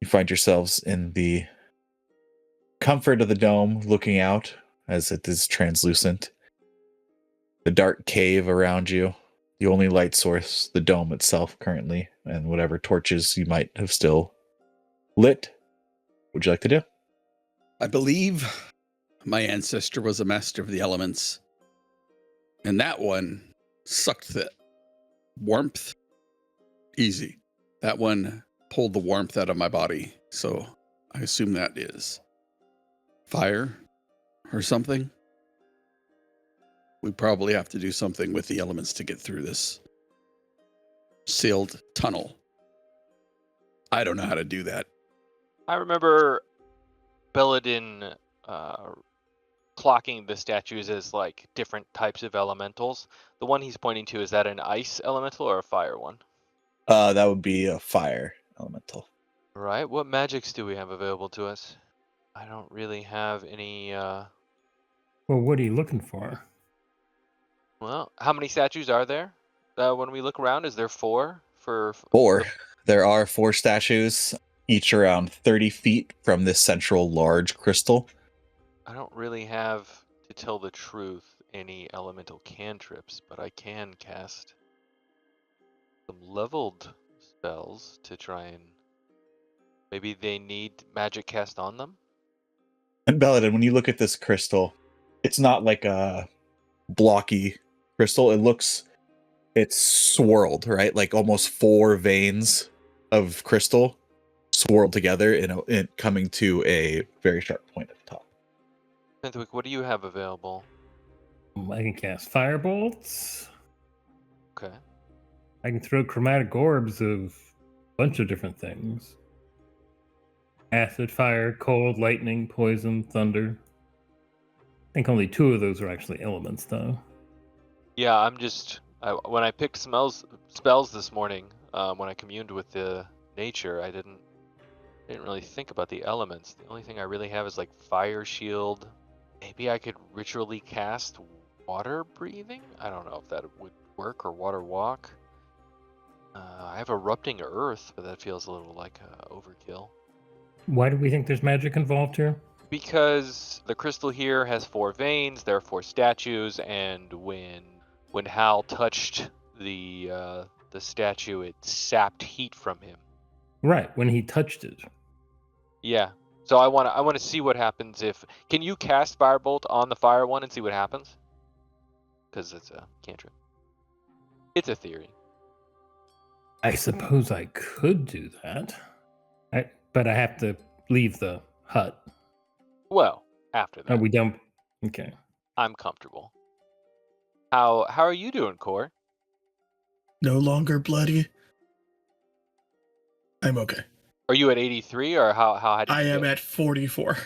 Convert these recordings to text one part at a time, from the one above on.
You find yourselves in the comfort of the dome, looking out as it is translucent. The dark cave around you, the only light source, the dome itself currently, and whatever torches you might have still lit. What would you like to do? I believe my ancestor was a master of the elements. And that one sucked the warmth easy. That one pulled the warmth out of my body. So I assume that is fire or something. We probably have to do something with the elements to get through this sealed tunnel. I don't know how to do that. I remember Belladin clocking the statues as like different types of elementals. The one he's pointing to, is that an ice elemental or a fire one? That would be a fire elemental. Right. What magics do we have available to us? I don't really have any. Well, what are you looking for? Well, how many statues are there? When we look around, is there four? Four. There are 4 statues, each around 30 feet from this central large crystal. I don't really have, to tell the truth, any elemental cantrips, but I can cast some leveled spells to try and... Maybe they need magic cast on them? And Belladin, when you look at this crystal, it's not like a blocky crystal. It's swirled, right? Like almost 4 veins of crystal swirled together in coming to a very sharp point at the top. Penthwick, what do you have available? I can cast firebolts. Okay. I can throw chromatic orbs of a bunch of different things. Acid, fire, cold, lightning, poison, thunder. I think only 2 of those are actually elements, though. Yeah, when I picked spells this morning, when I communed with the nature, I didn't really think about the elements. The only thing I really have is like fire shield. Maybe I could ritually cast water breathing? I don't know if that would work, or water walk. I have erupting earth, but that feels a little like overkill. Why do we think there's magic involved here? Because the crystal here has 4 veins, there are 4 statues, and when Hal touched the statue, it sapped heat from him. Right, when he touched it. Yeah. So I want to see what happens if... Can you cast Firebolt on the fire one and see what happens? Because it's a cantrip. It's a theory. I suppose I could do that. But I have to leave the hut. Well, after that. Are we done? Okay. I'm comfortable. How are you doing, Core? No longer bloody. I'm okay. Are you at 83, or how did you I am feel? at 44.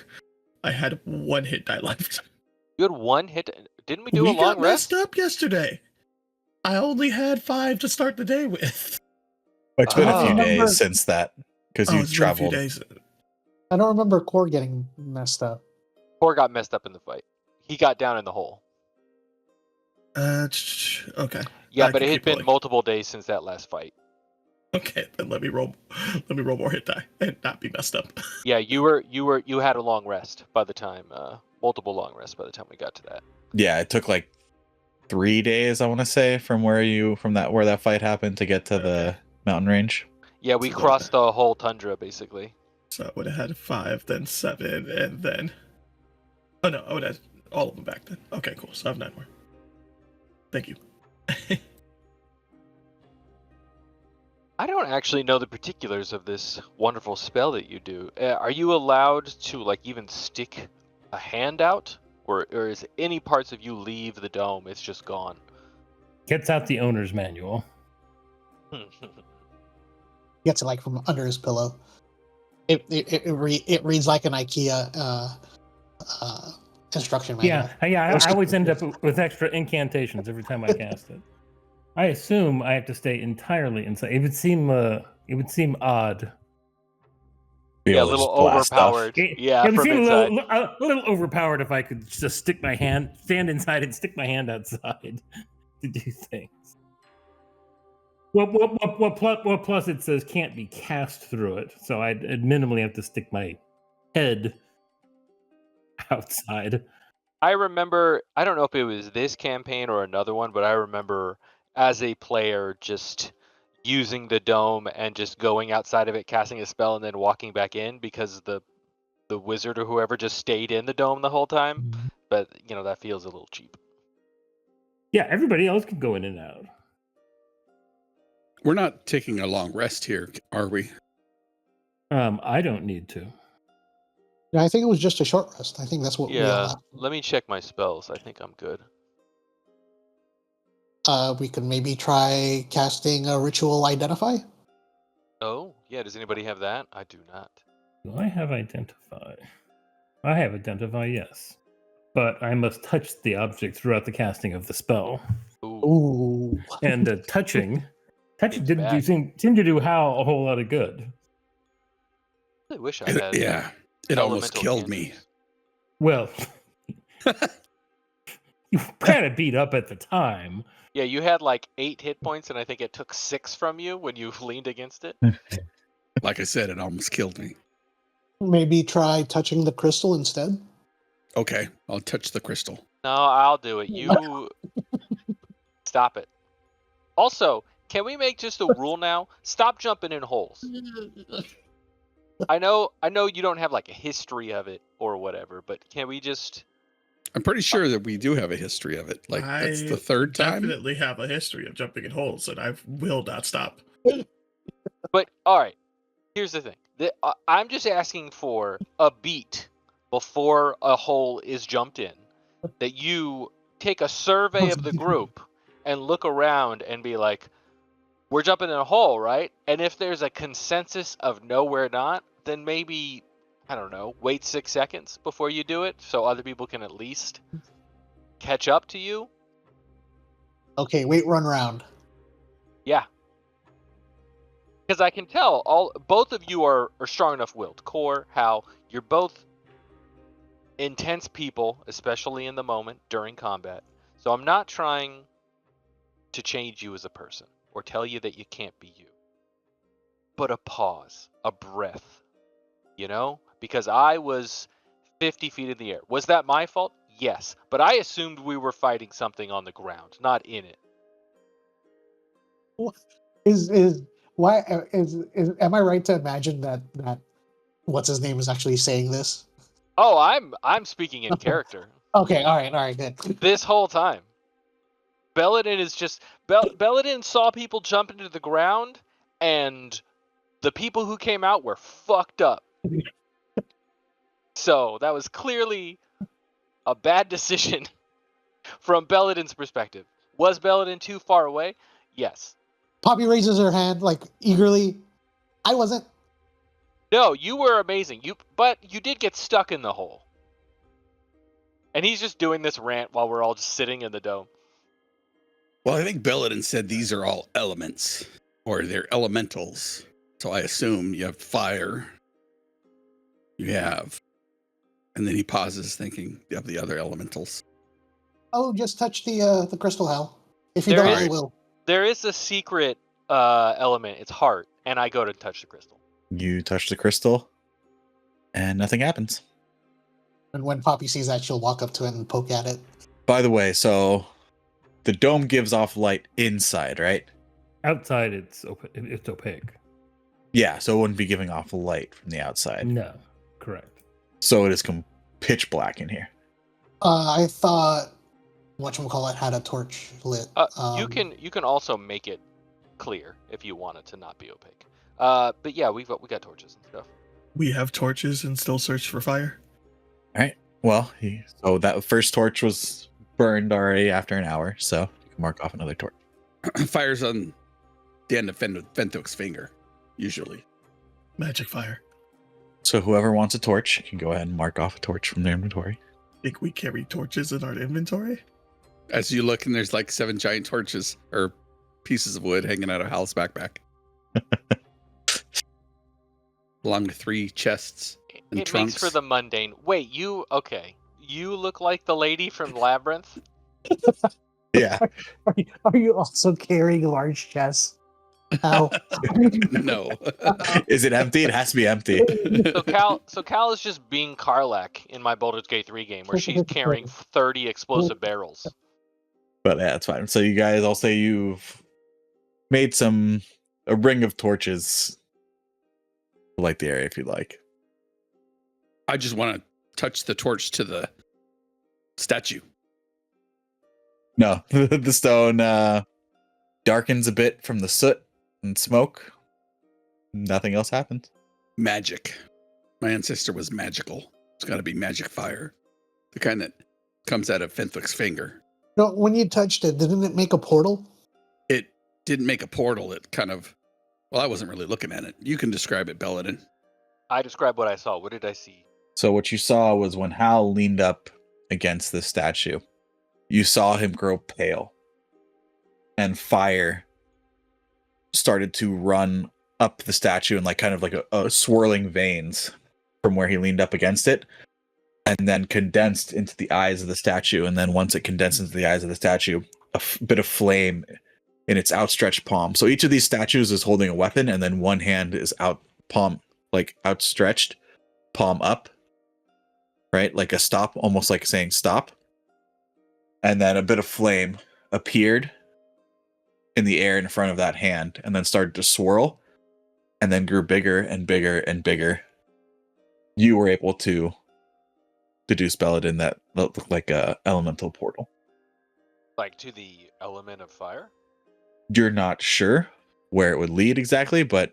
I had 1 hit die left. You had 1 hit. Didn't we do a long got rest? messed up yesterday. I only had 5 to start the day with. It's been a few remember- days since that, because you it's been a few traveled. days. I don't remember Core getting messed up. Core got messed up in the fight. He got down in the hole. Okay. Yeah, I but can it had keep been rolling. multiple days since that last fight. Okay, then let me roll more hit die and not be messed up. Yeah, you had a long rest by the time, multiple long rests by the time we got to that. Yeah, it took like 3 days, I want to say, from where that fight happened to get to the mountain range. Yeah, we So crossed the whole tundra basically. So I would have had 5, then 7, and then... Oh no, I would have all of them back then. Okay, cool. So I have 9 more. Thank you. I don't actually know the particulars of this wonderful spell that you do. Are you allowed to like even stick a hand out, or is any parts of you leave the dome? It's just gone. Gets out the owner's manual. Gets it like from under his pillow. It reads like an IKEA instruction manual. Yeah. I always end up with extra incantations every time I cast it. I assume I have to stay entirely inside. It would seem odd. Yeah, a little overpowered. Yeah, it would from seem inside. a little overpowered if I could just stand inside and stick my hand outside to do things. What plus it says can't be cast through it, so I'd minimally have to stick my head outside. I remember, I don't know if it was this campaign or another one, but I remember as a player just using the dome and just going outside of it, casting a spell, and then walking back in because the wizard or whoever just stayed in the dome the whole time. But, that feels a little cheap. Yeah, everybody else can go in and out. We're not taking a long rest here, are we? I don't need to. Yeah, I think it was just a short rest. I think that's what we all Yeah, have. let me check my spells. I think I'm good. We could maybe try casting a ritual identify. Oh, yeah, does anybody have that? I do not. Do I have identify? I have identify, yes. But I must touch the object throughout the casting of the spell. Ooh, Ooh. And touching Seems didn't bad. seem to do Hal a whole lot of good. I wish I had. Yeah, it almost elemental killed me. cantrips. Well, you kind of beat up at the time. Yeah, you had like 8 hit points, and I think it took 6 from you when you leaned against it. Like I said, it almost killed me. Maybe try touching the crystal instead. Okay, I'll touch the crystal. No, I'll do it. You stop it. Also, can we make just a rule now? Stop jumping in holes. I know you don't have like a history of it or whatever, but can we just? I'm pretty sure that we do have a history of it. Like that's the I third time. Definitely have a history of jumping in holes, and I will not stop. But all right, here's the thing. I'm just asking for a beat before a hole is jumped in. That you take a survey of the group and look around and be like, we're jumping in a hole, right? And if there's a consensus of no, we're not, then maybe, I don't know, wait 6 seconds before you do it so other people can at least catch up to you. Okay, wait, run round. Yeah. Because I can tell both of you are strong enough willed. Core, Hal, you're both intense people, especially in the moment during combat. So I'm not trying to change you as a person or tell you that you can't be you. But a pause, a breath, because I was 50 feet in the air. Was that my fault? Yes. But I assumed we were fighting something on the ground, not in it. Am I right to imagine that what's his name is actually saying this? Oh, I'm speaking in character. Okay, all right, good. This whole time. Belladin is just Belladin saw people jump into the ground, and the people who came out were fucked up. So that was clearly a bad decision from Belladin's perspective. Was Belladin too far away? Yes. Poppy raises her hand like eagerly. I wasn't. No, you were amazing. But you did get stuck in the hole. And he's just doing this rant while we're all just sitting in the dome. Well, I think Belladin said these are all elements, or they're elementals. So I assume you have fire. You have. And then he pauses, thinking of the other elementals. Oh, just touch the crystal, Hal. If you There don't, is- I will. There is a secret element. It's heart. And I go to touch the crystal. You touch the crystal, and nothing happens. And when Poppy sees that, she'll walk up to it and poke at it. By the way, so the dome gives off light inside, right? Outside, it's opaque. Yeah, so it wouldn't be giving off light from the outside. No, correct. So it is pitch black in here. I thought whatchamacallit had a torch lit. You can also make it clear if you want it to not be opaque. But yeah, we got torches and stuff. We have torches and still search for fire. Well, so that first torch was burned already after an hour, so you can mark off another torch. Fire's on the end of Fenthuk's finger, usually. Magic fire. So whoever wants a torch can go ahead and mark off a torch from their inventory. Think we carry torches in our inventory? As you look, and there's like 7 giant torches or pieces of wood hanging out of Hal's backpack. Along with 3 chests and It trunks. makes for the mundane. Wait, okay. You look like the lady from Labyrinth? Yeah. Are you also carrying large chests? Ow. No. Is it empty? It has to be empty. So Cal is just being Karlak in my Baldur's Gate 3 game, where she's carrying 30 explosive barrels. But yeah, it's fine. So you guys, I'll say you've made a ring of torches to light the area if you'd like. I just want to touch the torch to the statue. No, the stone darkens a bit from the soot and smoke. Nothing else happens. Magic. My ancestor was magical. It's got to be magic fire. The kind that comes out of Fenthwick's finger. No, when you touched it, didn't it make a portal? It didn't make a portal. It kind of... Well, I wasn't really looking at it. You can describe it, Belladin. I described what I saw. What did I see? So what you saw was when Hal leaned up against the statue, you saw him grow pale, and fire started to run up the statue in like kind of like a swirling veins from where he leaned up against it, and then condensed into the eyes of the statue. And then once it condensed into the eyes of the statue, a bit of flame in its outstretched palm. So each of these statues is holding a weapon, and then one hand is outstretched, palm up, right? Like a stop, almost like saying stop. And then a bit of flame appeared in the air in front of that hand, and then started to swirl, and then grew bigger and bigger and bigger. You were able to deduce, Belladin, that looked like a elemental portal. Like to the element of fire? You're not sure where it would lead exactly, but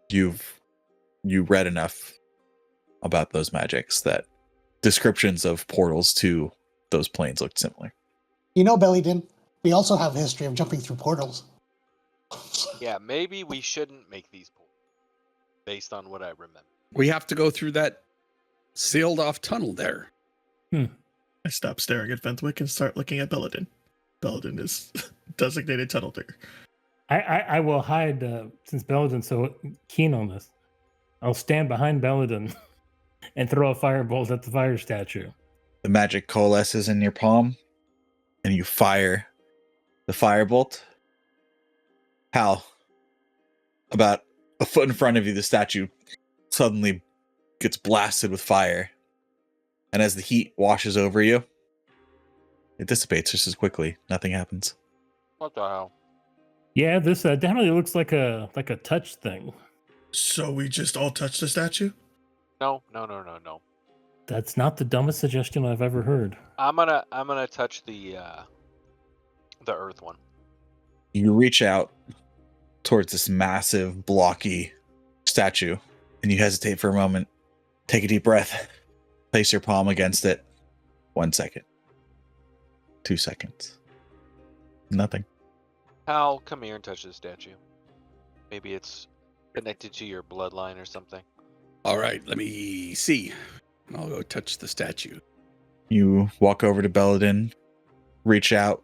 you read enough about those magics that descriptions of portals to those planes looked similar. You know, Bellydin, we also have a history of jumping through portals. Yeah, maybe we shouldn't make these portals, based on what I remember. We have to go through that sealed off tunnel there. I stop staring at Fenthwick and start looking at Belladin. Belladin is designated tunnel digger. I will hide, since Belladin's so keen on this. I'll stand behind Belladin and throw a firebolt at the fire statue. The magic coalesces in your palm, and you fire the firebolt. Hal, about a foot in front of you, the statue suddenly gets blasted with fire. And as the heat washes over you, it dissipates just as quickly. Nothing happens. What the hell? Yeah, this definitely looks like a touch thing. So we just all touch the statue? No. That's not the dumbest suggestion I've ever heard. I'm gonna touch the earth one. You reach out towards this massive, blocky statue, and you hesitate for a moment. Take a deep breath. Place your palm against it. 1 second. 2 seconds. Nothing. Hal, come here and touch the statue. Maybe it's connected to your bloodline or something. All right, let me see. I'll go touch the statue. You walk over to Belladin, reach out.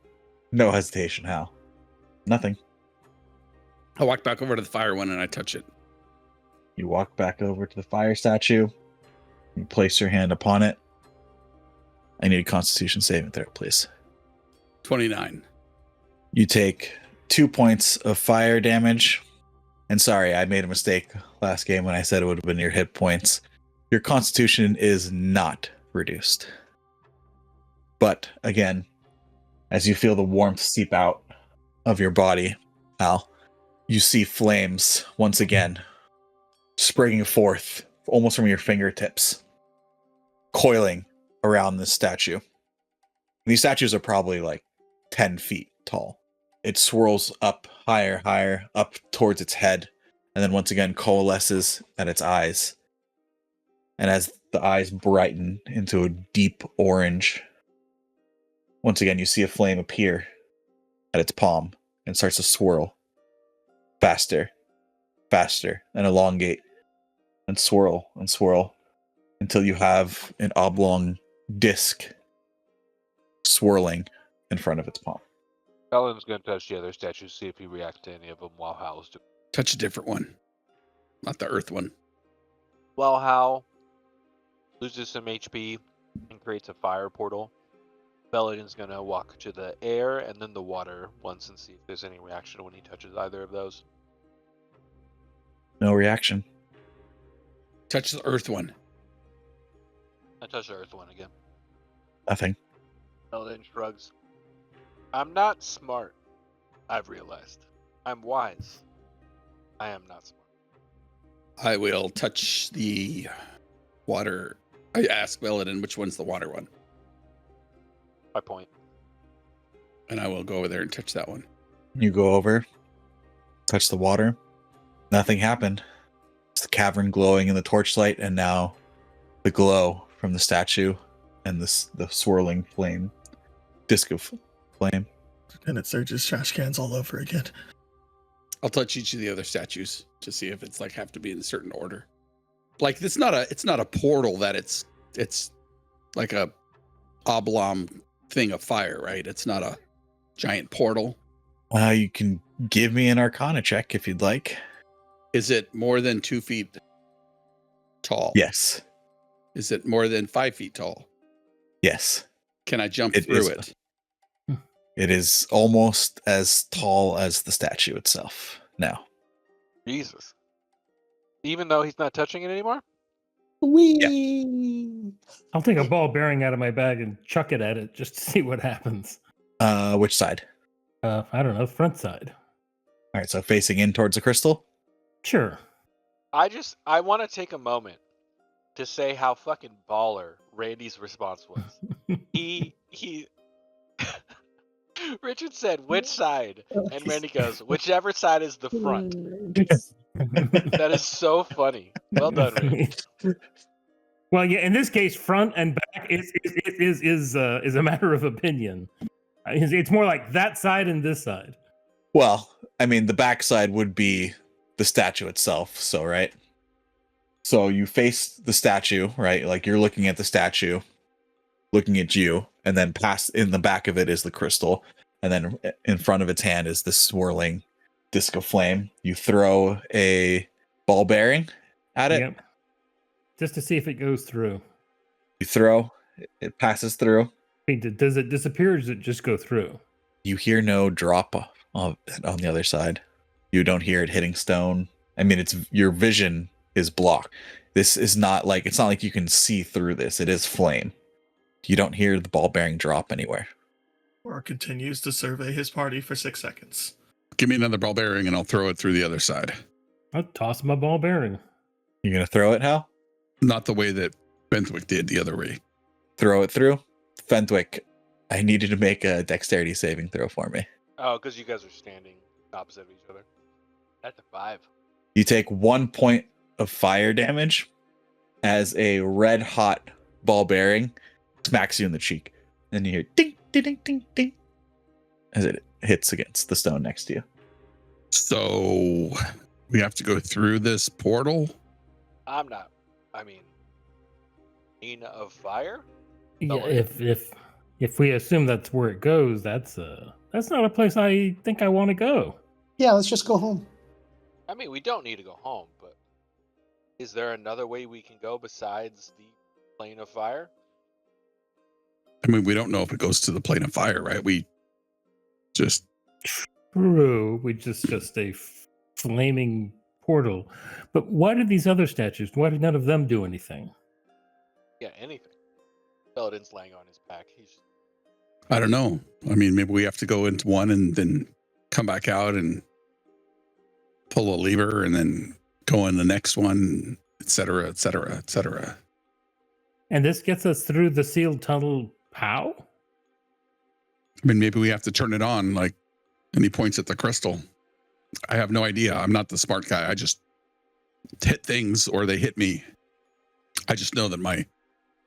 No hesitation, Hal. Nothing. I walk back over to the fire one and I touch it. You walk back over to the fire statue. You place your hand upon it. I need a Constitution saving throw, please. 29. You take 2 points of fire damage. And sorry, I made a mistake last game when I said it would have been your hit points. Your Constitution is not reduced. But again, as you feel the warmth seep out of your body, Al, you see flames once again springing forth almost from your fingertips, coiling around this statue. These statues are probably like 10 feet tall. It swirls up higher, up towards its head, and then once again coalesces at its eyes. And as the eyes brighten into a deep orange, once again you see a flame appear at its palm and starts to swirl faster, and elongate, and swirl until you have an oblong disc swirling in front of its palm. Ellen's gonna touch the other statues, see if he reacts to any of them while Hal's doing. Touch a different one. Not the earth one. While Hal loses some HP and creates a fire portal, Belladin's gonna walk to the air and then the water once and see if there's any reaction when he touches either of those. No reaction. Touch the earth one. I touch the earth one again. Nothing. Eldon shrugs. I'm not smart, I've realized. I'm wise. I am not smart. I will touch the water. I ask Veladin which one's the water one. My point. And I will go over there and touch that one. You go over, touch the water. Nothing happened. It's the cavern glowing in the torchlight, and now the glow from the statue and the swirling flame, disc of flame. And it surges trash cans all over again. I'll touch each of the other statues to see if it's like have to be in a certain order. Like it's not a portal that it's like a oblong thing of fire, right? It's not a giant portal. You can give me an Arcana check if you'd like. Is it more than 2 feet tall? Yes. Is it more than 5 feet tall? Yes. Can I jump It through is. it? It is almost as tall as the statue itself now. Jesus. Even though he's not touching it anymore? Wee. I'll take a ball bearing out of my bag and chuck it at it just to see what happens. Which side? I don't know, front side. All right, so facing in towards the crystal. Sure. I want to take a moment to say how fucking baller Randy's response was. He Richard said, which side? And Randy goes, whichever side is the front. That is so funny. Well done, Randy. Well, yeah, in this case, front and back is a matter of opinion. It's more like that side and this side. Well, I mean, the backside would be the statue itself. So, right. So you face the statue, right? Like you're looking at the statue, looking at you, and then past in the back of it is the crystal, and then in front of its hand is this swirling disc of flame. You throw a ball bearing at it. Yep. Just to see if it goes through. You throw, it passes through. Does it disappear or does it just go through? You hear no drop on the other side. You don't hear it hitting stone. I mean, it's your vision is blocked. This is not like, it's not like you can see through this. It is flame. You don't hear the ball bearing drop anywhere. Or continues to survey his party for 6 seconds. Give me another ball bearing and I'll throw it through the other side. I'll toss my ball bearing. You're going to throw it, Hal? Not the way that Bentwick did, the other way. Throw it through? Fentwick, I need you to make a dexterity saving throw for me. Oh, because you guys are standing opposite of each other. That's a 5. You take 1 point of fire damage as a red hot ball bearing smacks you in the cheek. And you hear ding, ding, ding, ding, ding as it hits against the stone next to you. So we have to go through this portal? I'm not. I mean, of fire? Yeah, worry. if we assume that's where it goes, that's not a place I think I want to go. Yeah, let's just go home. I mean, we don't need to go home, but is there another way we can go besides the plane of fire? I mean, we don't know if it goes to the plane of fire, right? We just... True, we just a flaming portal. But why did these other statues? Why did none of them do anything? Yeah, anything. Paladin's laying on his back. He's I don't know. I mean, maybe we have to go into one and then come back out and pull a lever and then go in the next one, et cetera, et cetera, et cetera. And this gets us through the sealed tunnel. How? I mean, maybe we have to turn it on, like, and he points at the crystal. I have no idea. I'm not the smart guy. I just hit things or they hit me. I just know that my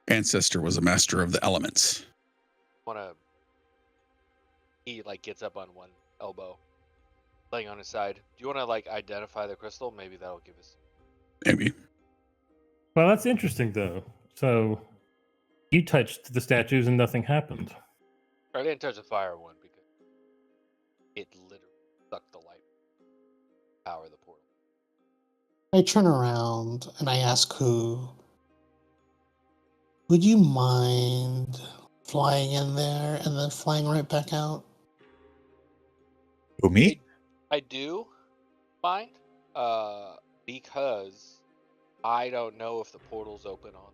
ancestor was a master of the elements. He like gets up on one elbow, laying on his side. Do you want to like identify the crystal? Maybe that'll give us. Maybe. Well, that's interesting though. So you touched the statues and nothing happened. I didn't touch the fire one because it literally sucked the light power of the portal. I turn around and I ask who, would you mind flying in there and then flying right back out? Who, me? I do mind. because I don't know if the portal's open on.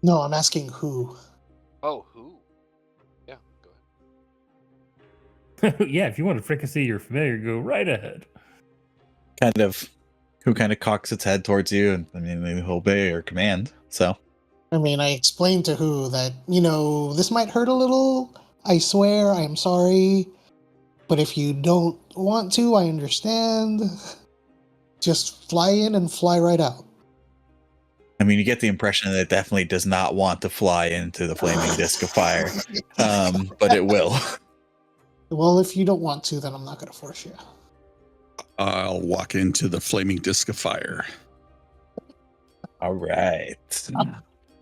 No, I'm asking who. Oh, who? Yeah, go ahead. Yeah, if you want to fricassee your familiar, go right ahead. Who kind of cocks its head towards you, and I mean, they obey your command. So I mean, I explained to who that, this might hurt a little. I swear, I'm sorry. But if you don't want to, I understand. Just fly in and fly right out. I mean, you get the impression that it definitely does not want to fly into the flaming disc of fire, but it will. Well, if you don't want to, then I'm not going to force you. I'll walk into the flaming disc of fire. All right.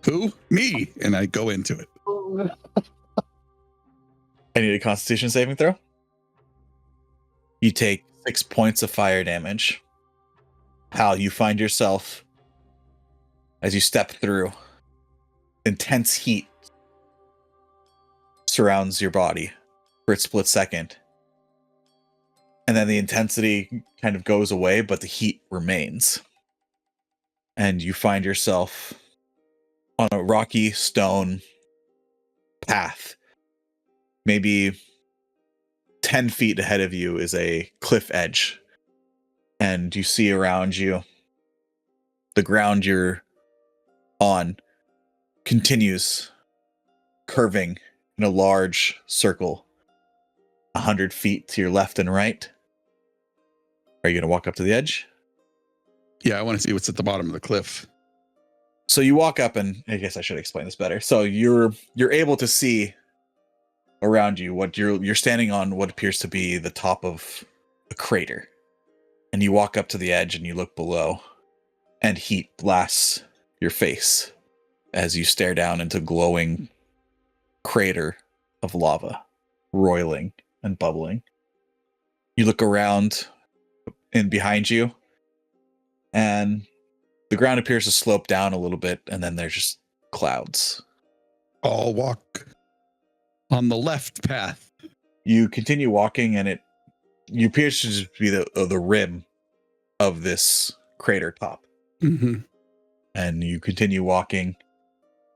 Who? Me. And I go into it. I need a Constitution saving throw. You take 6 points of fire damage. Hal, you find yourself, as you step through, intense heat surrounds your body for a split second. And then the intensity kind of goes away, but the heat remains. And you find yourself on a rocky stone path. Maybe 10 feet ahead of you is a cliff edge. And you see around you, the ground you're on continues curving in a large circle, 100 feet to your left and right. Are you going to walk up to the edge? Yeah, I want to see what's at the bottom of the cliff. So you walk up, and I guess I should explain this better. So you're able to see around you what you're standing on, what appears to be the top of a crater. And you walk up to the edge and you look below, and heat blasts your face as you stare down into glowing crater of lava, roiling and bubbling. You look around and behind you, and the ground appears to slope down a little bit, and then there's just clouds. I'll walk on the left path. You continue walking, and you appear to just be the rim of this crater top. Mm-hmm. And you continue walking,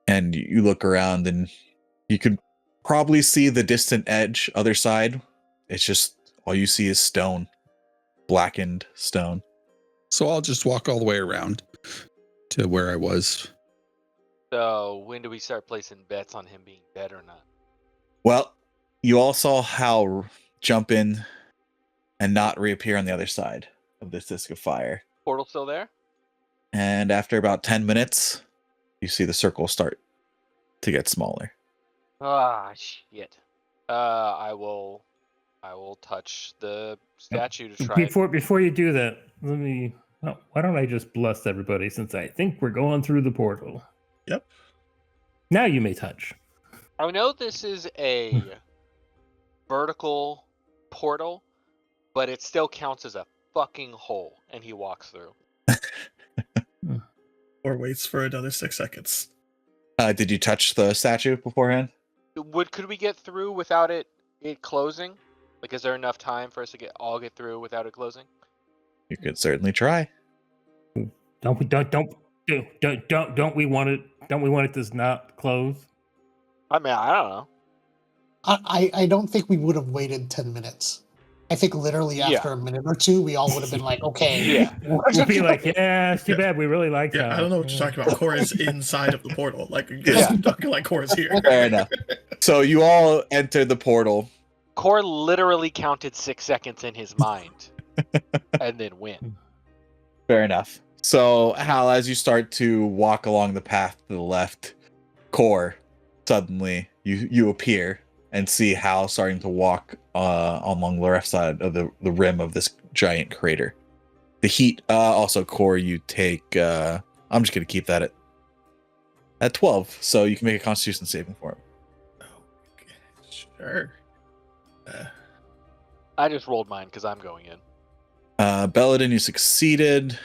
and you look around, and you could probably see the distant edge, other side. It's just all you see is stone, blackened stone. So I'll just walk all the way around to where I was. So when do we start placing bets on him being dead or not? Well, you all saw Hal jump in and not reappear on the other side of this disc of fire. Portal still there? And after about 10 minutes, you see the circle start to get smaller. Ah, shit. I will touch the statue to try. Before you do that, why don't I just bless everybody, since I think we're going through the portal. Yep. Now you may touch. I know this is a vertical portal, but it still counts as a fucking hole, and he walks through. Or waits for another 6 seconds. Did you touch the statue beforehand? Could we get through without it closing? Like, is there enough time for us to all get through without it closing? You could certainly try. Don't we want it? Don't we want it to not close? I mean, I don't know. I don't think we would have waited 10 minutes. I think literally after a minute or two, we all would have been like, okay. Yeah. We'll be like, yeah, it's too bad. We really like that. Yeah, I don't know what you're talking about. Cora's inside of the portal. Like, Yeah. talking like Cora's here. Fair enough. So you all enter the portal. Core literally counted 6 seconds in his mind and then went. Fair enough. So, Hal, as you start to walk along the path to the left, Core, suddenly you appear and see Hal starting to walk along the left side of the rim of this giant crater. The heat, also, Core, you take, I'm just going to keep that at 12, so you can make a Constitution saving for him. Okay, sure. I just rolled mine because I'm going in. Belladin, you succeeded.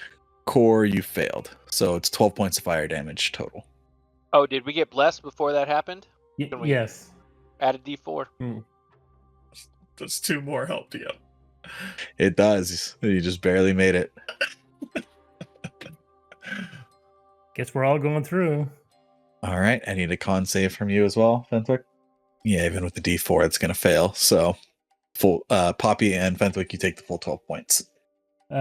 Core, you failed. So it's 12 points of fire damage total. Oh, did we get blessed before that happened? Can we- Yes. Add a D4. There's 2 more help to get. It does. You just barely made it. Guess we're all going through. All right. I need a con save from you as well, Fenwick. Yeah, even with the D4, it's going to fail. So, full Poppy and Fenwick, you take the full 12 points. If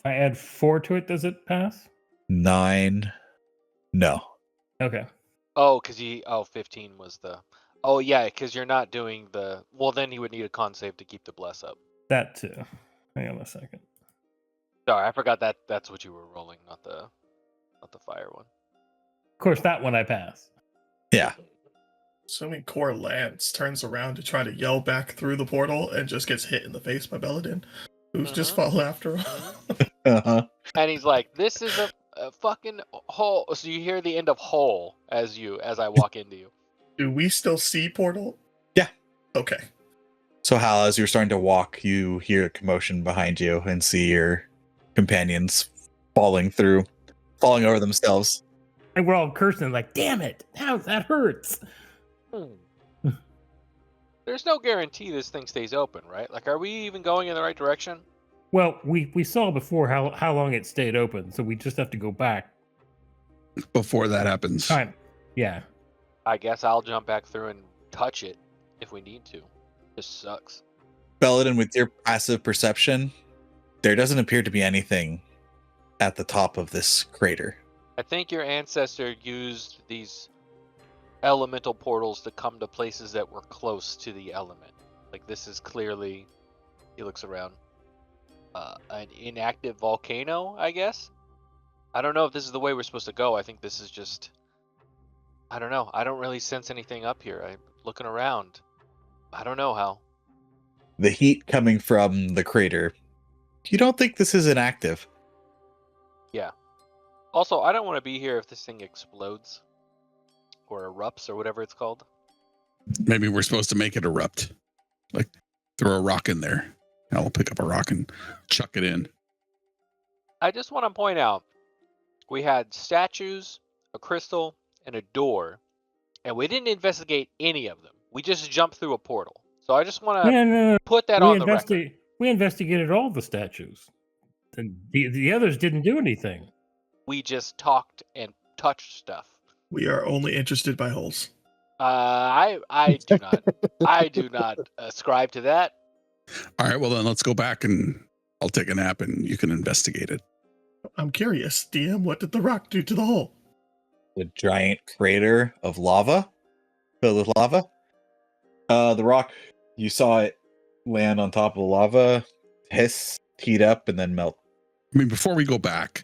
I add 4 to it, does it pass? 9. No. Okay. Oh, because 15 was the. Oh yeah, because you're not doing the. Well, then you would need a con save to keep the bless up. That too. Hang on a second. Sorry, I forgot that that's what you were rolling, not the fire one. Of course, that one I pass. Yeah. Assuming Core Lance turns around to try to yell back through the portal and just gets hit in the face by Belladin, who's just following after him. Uh-huh. And he's like, "This is a fucking hole." So you hear the end of hole as I walk into you. Do we still see portal? Yeah. Okay. So, Hal, as you're starting to walk, you hear a commotion behind you and see your companions falling over themselves. And we're all cursing like, damn it, how that hurts. There's no guarantee this thing stays open, right? Like, are we even going in the right direction? Well, we saw before how long it stayed open, so we just have to go back. Before that happens. Time. Yeah. I guess I'll jump back through and touch it if we need to. This sucks. Belladin, with your passive perception, there doesn't appear to be anything at the top of this crater. I think your ancestor used these elemental portals to come to places that were close to the element. Like, this is clearly, he looks around, an inactive volcano, I guess? I don't know if this is the way we're supposed to go. I think this is just, I don't know. I don't really sense anything up here. I'm looking around. I don't know how. The heat coming from the crater. You don't think this is inactive? Yeah. Also, I don't want to be here if this thing explodes or erupts or whatever it's called. Maybe we're supposed to make it erupt. Like, throw a rock in there. I'll pick up a rock and chuck it in. I just want to point out, we had statues, a crystal, and a door, and we didn't investigate any of them. We just jumped through a portal. So I just want to No. put that on the record. We investigated all the statues. The others didn't do anything. We just talked and touched stuff. We are only interested by holes. I do not ascribe to that. All right, well then let's go back and I'll take a nap and you can investigate it. I'm curious, DM, what did the rock do to the hole? The giant crater of lava, filled with lava. The rock, you saw it land on top of the lava, hiss, heat up, and then melt. I mean, before we go back,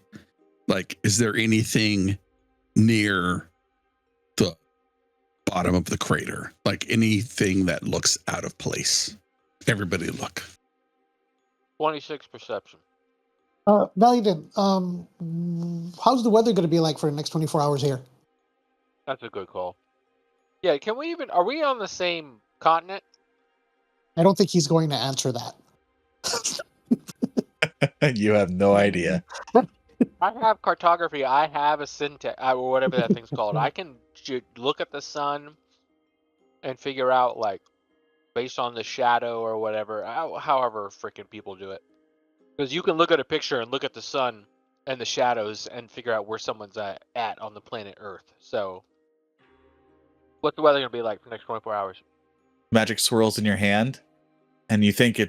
like, is there anything near the bottom of the crater? Like anything that looks out of place? Everybody look. 26 perception. Valiant, how's the weather going to be like for the next 24 hours here? That's a good call. Yeah, are we on the same continent? I don't think he's going to answer that. You have no idea. I have cartography. I have a syntax, or whatever that thing's called. I can look at the sun and figure out, like, based on the shadow or whatever, however freaking people do it. Because you can look at a picture and look at the sun and the shadows and figure out where someone's at on the planet Earth. So, what's the weather going to be like for the next 24 hours? Magic swirls in your hand, and you think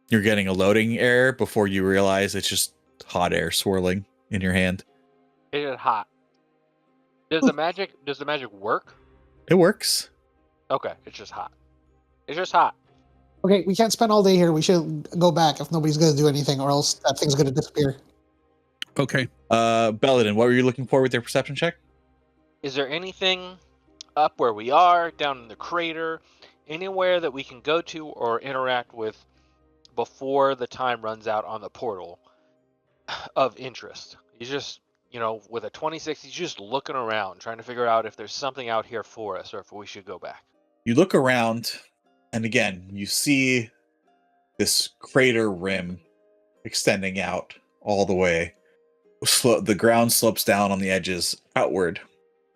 you're getting a loading error before you realize it's just hot air swirling in your hand. It is hot. Does the magic work? It works. Okay, it's just hot. It's just hot. Okay, we can't spend all day here. We should go back if nobody's going to do anything, or else that thing's going to disappear. Okay. Belladin, what were you looking for with your perception check? Is there anything up where we are, down in the crater, anywhere that we can go to or interact with before the time runs out on the portal of interest? He's just, with a 26, he's just looking around, trying to figure out if there's something out here for us or if we should go back. You look around, and again, you see this crater rim extending out all the way. The ground slopes down on the edges outward,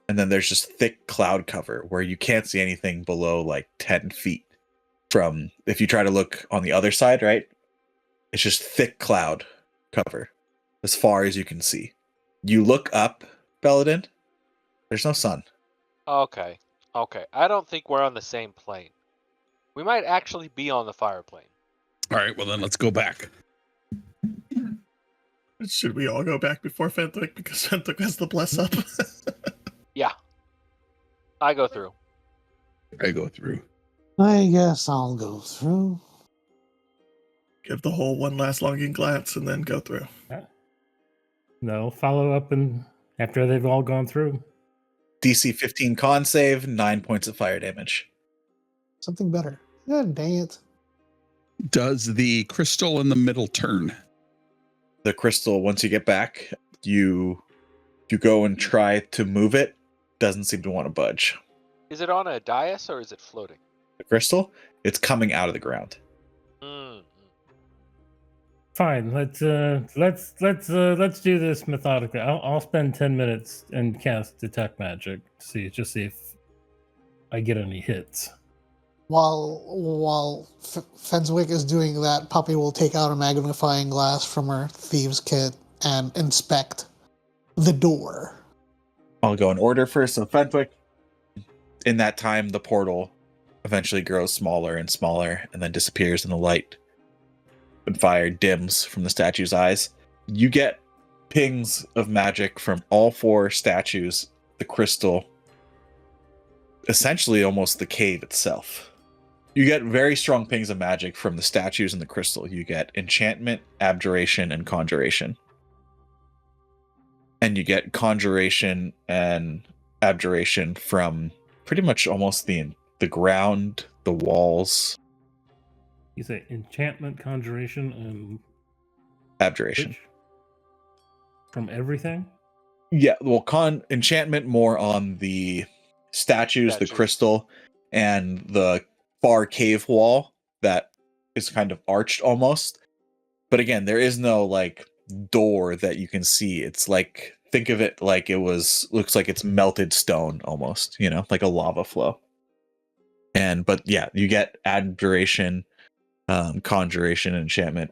and then there's just thick cloud cover where you can't see anything below like 10 feet. from if you try to look on the other side, right? It's just thick cloud cover as far as you can see. You look up, Belladin, there's no sun. Okay. Okay. I don't think we're on the same plane. We might actually be on the fire plane. All right, well then let's go back. Should we all go back before Fentwick because Fentwick has the bless up? Yeah. I go through. I go through. I guess I'll go through. Give the whole one last longing glance and then go through. No, follow up and after they've all gone through. DC 15 con save, 9 points of fire damage. Something better. God dang it. Does the crystal in the middle turn? The crystal, once you get back, you go and try to move it, doesn't seem to want to budge. Is it on a dais or is it floating? The crystal, it's coming out of the ground. Mm. Fine, let's do this methodically. I'll spend 10 minutes and cast detect magic to see if I get any hits. While Fenswick is doing that, Poppy will take out a magnifying glass from her thieves' kit and inspect the door. I'll go in order first. So Fentwick, in that time, the portal eventually grows smaller and smaller and then disappears in the light. And fire dims from the statue's eyes. You get pings of magic from all 4 statues, the crystal, essentially almost the cave itself. You get very strong pings of magic from the statues and the crystal. You get enchantment, abjuration, and conjuration. And you get conjuration and abjuration from pretty much almost the ground, the walls. You say enchantment, conjuration, and Abjuration. which? From everything? Yeah, well, enchantment more on the statues, the crystal, and the far cave wall that is kind of arched almost. But again, there is no like door that you can see. It's like, think of it like looks like it's melted stone almost, like a lava flow. But yeah, you get abjuration, conjuration, and enchantment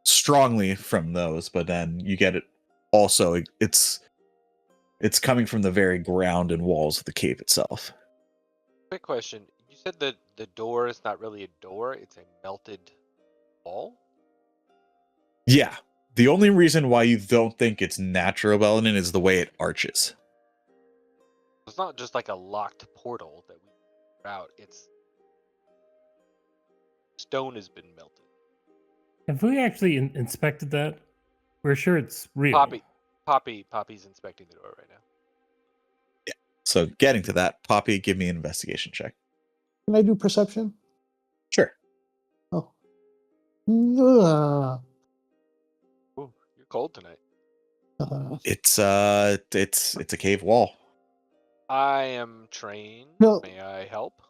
strongly from those, but then you get it also, it's coming from the very ground and walls of the cave itself. Quick question. You said that the door is not really a door, it's a melted wall? Yeah. The only reason why you don't think it's natural, Belladin, is the way it arches. It's not just like a locked portal that we figured out. It's stone has been melted. Have we actually inspected that? We're sure it's real. Poppy's inspecting the door right now. So getting to that, Poppy, give me an investigation check. Can I do perception? Sure. Oh. Ooh, you're cold tonight. It's a cave wall. I am trained. No. May I help?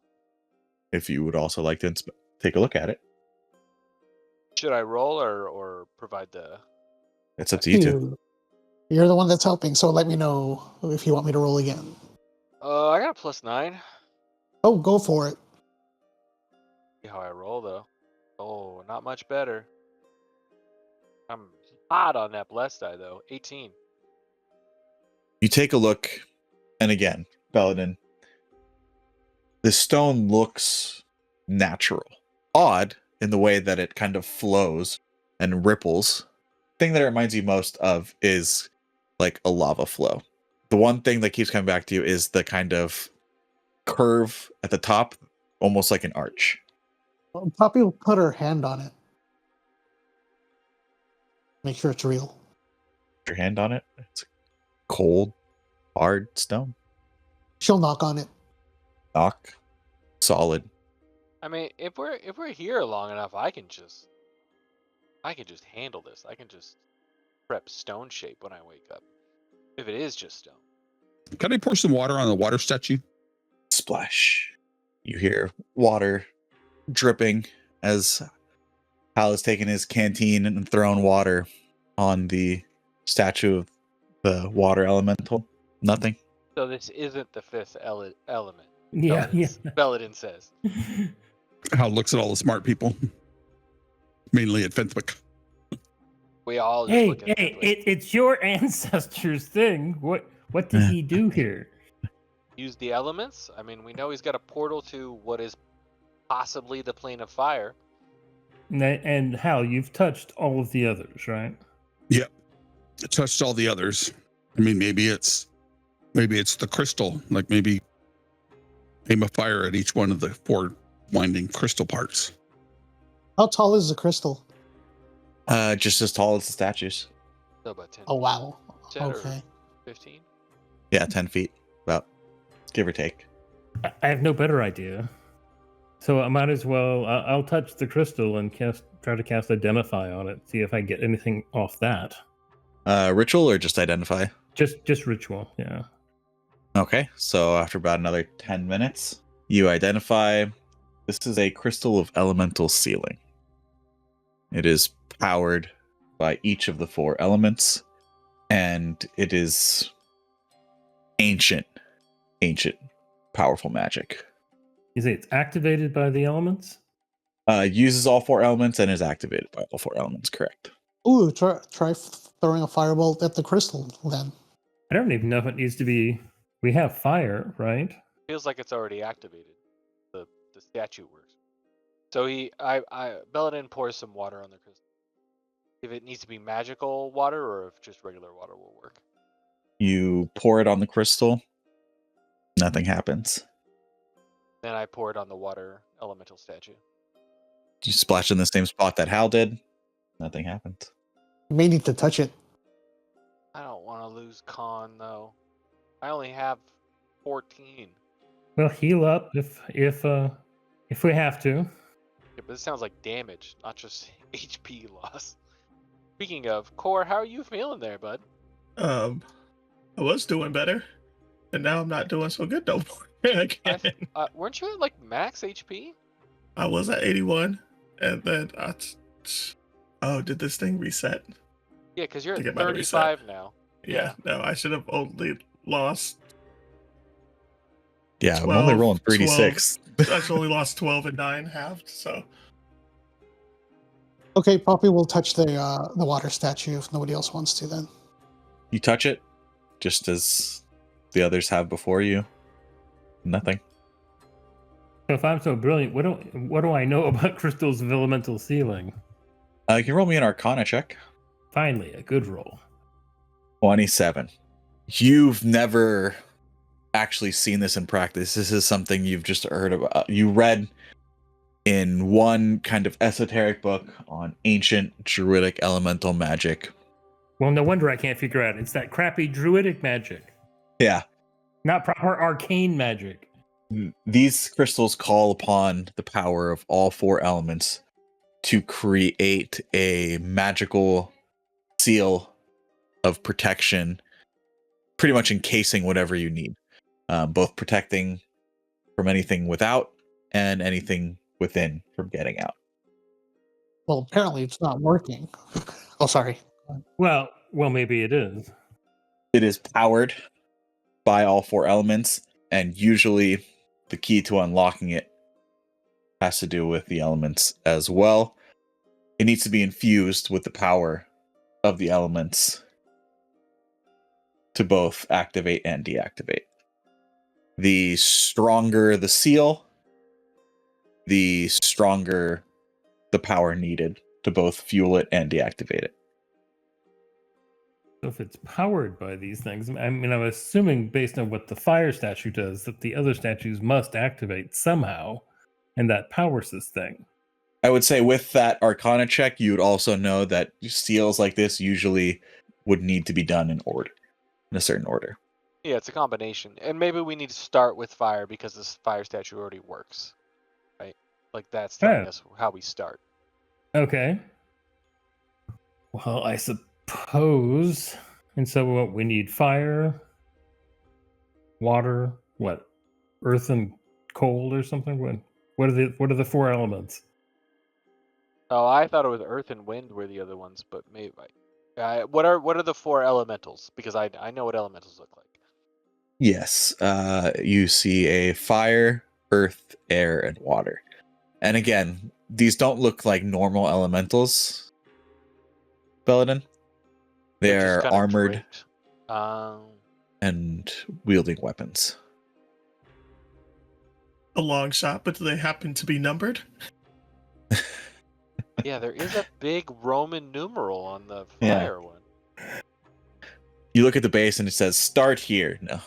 If you would also like to take a look at it. Should I roll or provide the... It's up to you two. You're the one that's helping, so let me know if you want me to roll again. I got a +9. Oh, go for it. See how I roll though. Oh, not much better. I'm hot on that blessed die though. 18. You take a look, and again, Belladin, the stone looks natural. Odd in the way that it kind of flows and ripples. The thing that it reminds you most of is like a lava flow. The one thing that keeps coming back to you is the kind of curve at the top, almost like an arch. Poppy will put her hand on it. Make sure it's real. Put your hand on it. It's cold, hard stone. She'll knock on it. Knock. Solid. I mean, if we're here long enough, I can just handle this. I can just prep stone shape when I wake up. If it is just stone. Can I pour some water on the water statue? Splash. You hear water dripping as Hal has taken his canteen and thrown water on the statue of the water elemental. Nothing. So this isn't the fifth element. Yeah, Belladin says. Hal looks at all the smart people, mainly at Fenthwick. We all just Hey, look at hey, it. it's your ancestor's thing. What did he do here? Use the elements. I mean, we know he's got a portal to what is possibly the plane of fire. And Hal, you've touched all of the others, right? Yep. It touched all the others. I mean, maybe it's the crystal. Like maybe aim a fire at each one of the 4 winding crystal parts. How tall is the crystal? Just as tall as the statues. So about 10. Oh wow. 10 or Okay. 15. Yeah, 10 feet, about, give or take. I have no better idea. So I might as well. I'll touch the crystal and try to cast Identify on it. See if I get anything off that. Ritual or just identify? Just ritual. Yeah. Okay, so after about another 10 minutes, you identify this is a crystal of elemental sealing. It is powered by each of the 4 elements, and it is ancient, powerful magic. You say it's activated by the elements? Uses all 4 elements and is activated by all 4 elements, correct. Ooh, try throwing a firebolt at the crystal then. I don't even know if it needs to be. We have fire, right? Feels like it's already activated. The statue works. So Belladin pours some water on the crystal. If it needs to be magical water or if just regular water will work. You pour it on the crystal, nothing happens. Then I pour it on the water elemental statue. You splash in the same spot that Hal did, nothing happens. You may need to touch it. I don't want to lose con though. I only have 14. Well, heal up if we have to. Yeah, but this sounds like damage, not just HP loss. Speaking of, Core, how are you feeling there, bud? I was doing better, and now I'm not doing so good no more. Again. Weren't you at like max HP? I was at 81, and then did this thing reset? Yeah, because you're I at think it might have reset. 35 now. Yeah, no, I should have only lost. Yeah, I'm only 12, rolling 3d6. I only lost 12 and 9 halved, so. Okay, Poppy will touch the water statue if nobody else wants to then. You touch it, just as the others have before you. Nothing. So if I'm so brilliant, what do I know about crystals of elemental sealing? You can roll me an Arcana check. Finally, a good roll. 27. You've never actually seen this in practice. This is something you've just heard about. You read in one kind of esoteric book on ancient druidic elemental magic. Well, no wonder I can't figure out. It's that crappy druidic magic, Yeah. not proper arcane magic. These crystals call upon the power of all 4 elements to create a magical seal of protection, pretty much encasing whatever you need, both protecting from anything without and anything within from getting out. Well, apparently it's not working. Oh, sorry. Well, maybe it is. It is powered by all 4 elements, and usually the key to unlocking it has to do with the elements as well. It needs to be infused with the power of the elements to both activate and deactivate. The stronger the seal, the stronger the power needed to both fuel it and deactivate it. So if it's powered by these things, I mean, I'm assuming based on what the fire statue does, that the other statues must activate somehow, and that powers this thing. I would say with that Arcana check, you would also know that seals like this usually would need to be done in a certain order. Yeah, it's a combination. And maybe we need to start with fire because this fire statue already works. Right? Like that's telling us how we start. Okay. Well, I suppose. And so what we need fire, water, what? Earth and cold or something? What are the 4 elements? Oh, I thought it was earth and wind were the other ones, but maybe what are the 4 elementals? Because I know what elementals look like. Yes, you see a fire, earth, air, and water. And again, these don't look like normal elementals, Belladin. They're just They're kinda armored draped. and wielding weapons. A long shot, but do they happen to be numbered? Yeah, there is a big Roman numeral on the Yeah. fire one. You look at the base and it says "Start here." No.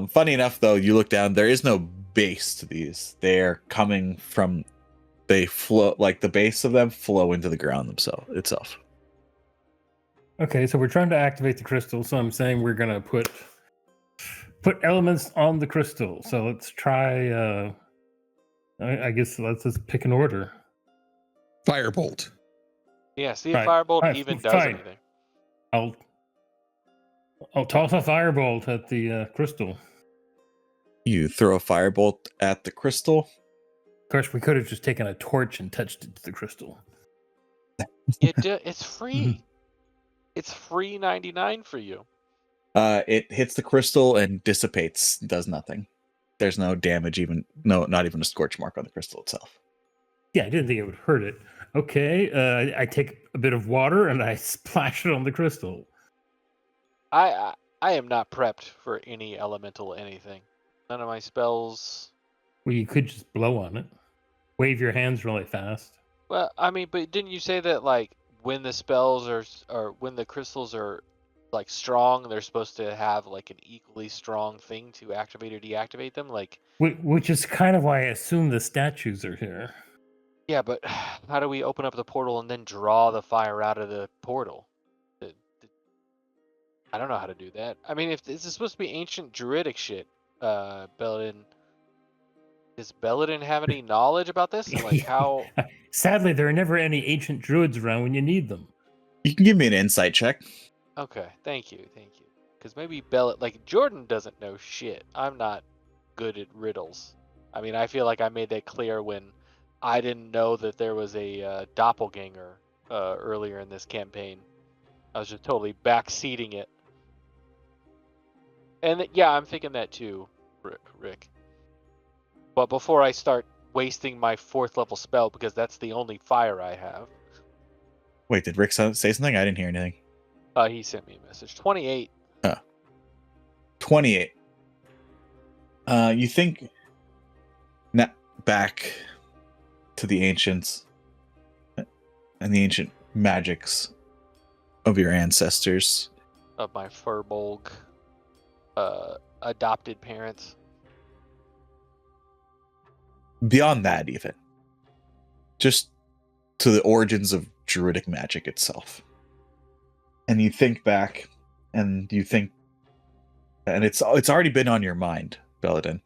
Funny enough, though, you look down. There is no base to these. They're coming from. They flow like the base of them flow into the ground itself. Okay, so we're trying to activate the crystal. So I'm saying we're gonna put elements on the crystal. So let's try. I guess let's just pick an order. Firebolt. Yeah, see if Right. Firebolt Fine, even does fine. anything. I'll toss a firebolt at the crystal. You throw a firebolt at the crystal. Of course, we could have just taken a torch and touched it to the crystal. It's free. It's free 99 for you. It hits the crystal and dissipates. Does nothing. There's no damage, not even a scorch mark on the crystal itself. Yeah, I didn't think it would hurt it. Okay, I take a bit of water and I splash it on the crystal. I am not prepped for any elemental anything. None of my spells. Well, you could just blow on it. Wave your hands really fast. Well, I mean, but didn't you say that like when the spells or when the crystals are like strong, they're supposed to have like an equally strong thing to activate or deactivate them? Like, Which is kind of why I assume the statues are here. yeah, but how do we open up the portal and then draw the fire out of the portal? I don't know how to do that. I mean, if this is supposed to be ancient druidic shit, Belladin, does Belladin have any knowledge about this? And like how? Sadly, there are never any ancient druids around when you need them. You can give me an insight check. Okay, thank you. Because maybe like Jordan doesn't know shit. I'm not good at riddles. I mean, I feel like I made that clear when I didn't know that there was a doppelganger earlier in this campaign. I was just totally backseating it. And yeah, I'm thinking that too, Rick. But before I start wasting my 4th level spell, because that's the only fire I have. Wait, did Rick say something? I didn't hear anything. He sent me a message. 28. 28. You think back to the ancients and the ancient magics of your ancestors. Of my Furbolg adopted parents. Beyond that, even. Just to the origins of druidic magic itself. And you think back, and it's already been on your mind, Belladin.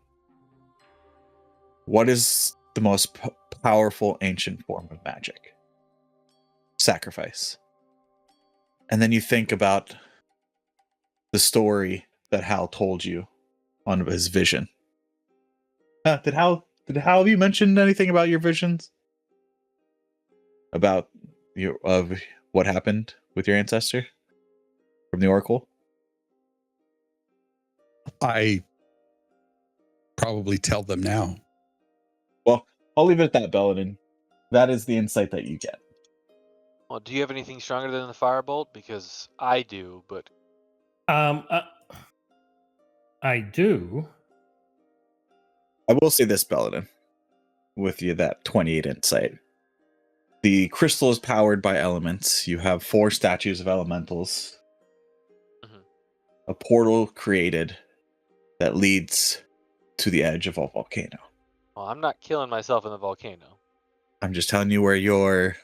What is the most powerful ancient form of magic? Sacrifice. And then you think about the story that Hal told you on his vision. Did Hal have you mentioned anything about your visions? About of what happened with your ancestor from the Oracle? I probably tell them now. Well, I'll leave it at that, Belladin. That is the insight that you get. Well, do you have anything stronger than the Firebolt? Because I do, but I do. I will say this, Belladin, with you that 28 insight. The crystal is powered by elements. You have 4 statues of elementals. Mhm. A portal created that leads to the edge of a volcano. well, I'm not killing myself in the volcano. I'm just telling you where your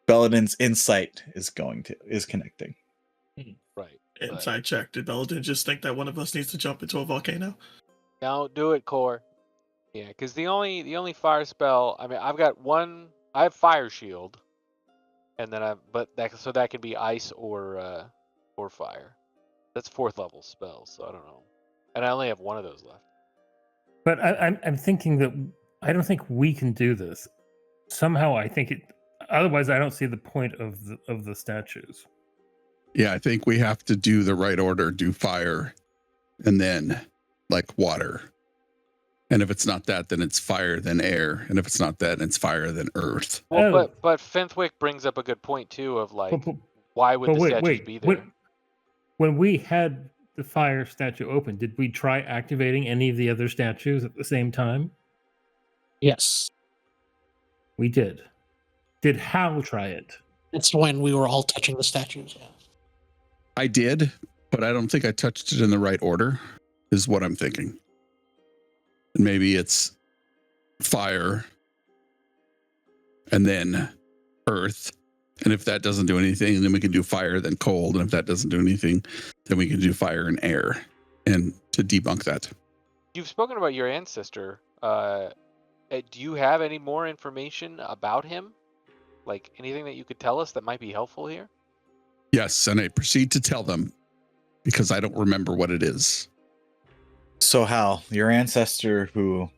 Belladin's insight is connecting. Right. Inside check. Did Belladin just think that one of us needs to jump into a volcano? Don't do it, Core. Yeah, because the only fire spell. I mean, I have Fire Shield, and then that can be ice or fire. That's 4th level spells, so I don't know. And I only have one of those left. But I'm thinking that I don't think we can do this. Somehow I think it. Otherwise, I don't see the point of the statues. Yeah, I think we have to do the right order, do fire, and then like water. And if it's not that, then it's fire, then air. And if it's not that, then it's fire, then earth. Well, Oh. but Fenthwick brings up a good point too of like, But- why would but the wait, statues wait. be there? When we had the fire statue open, did we try activating any of the other statues at the same time? Yes. We did. Did Hal try it? It's when we were all touching the statues. Yeah. I did, but I don't think I touched it in the right order, is what I'm thinking. And maybe it's fire and then earth. And if that doesn't do anything, then we can do fire, then cold. And if that doesn't do anything, then we can do fire and air. And to debunk that. You've spoken about your ancestor. Do you have any more information about him? Like anything that you could tell us that might be helpful here? Yes, and I proceed to tell them because I don't remember what it is. So Hal, your ancestor who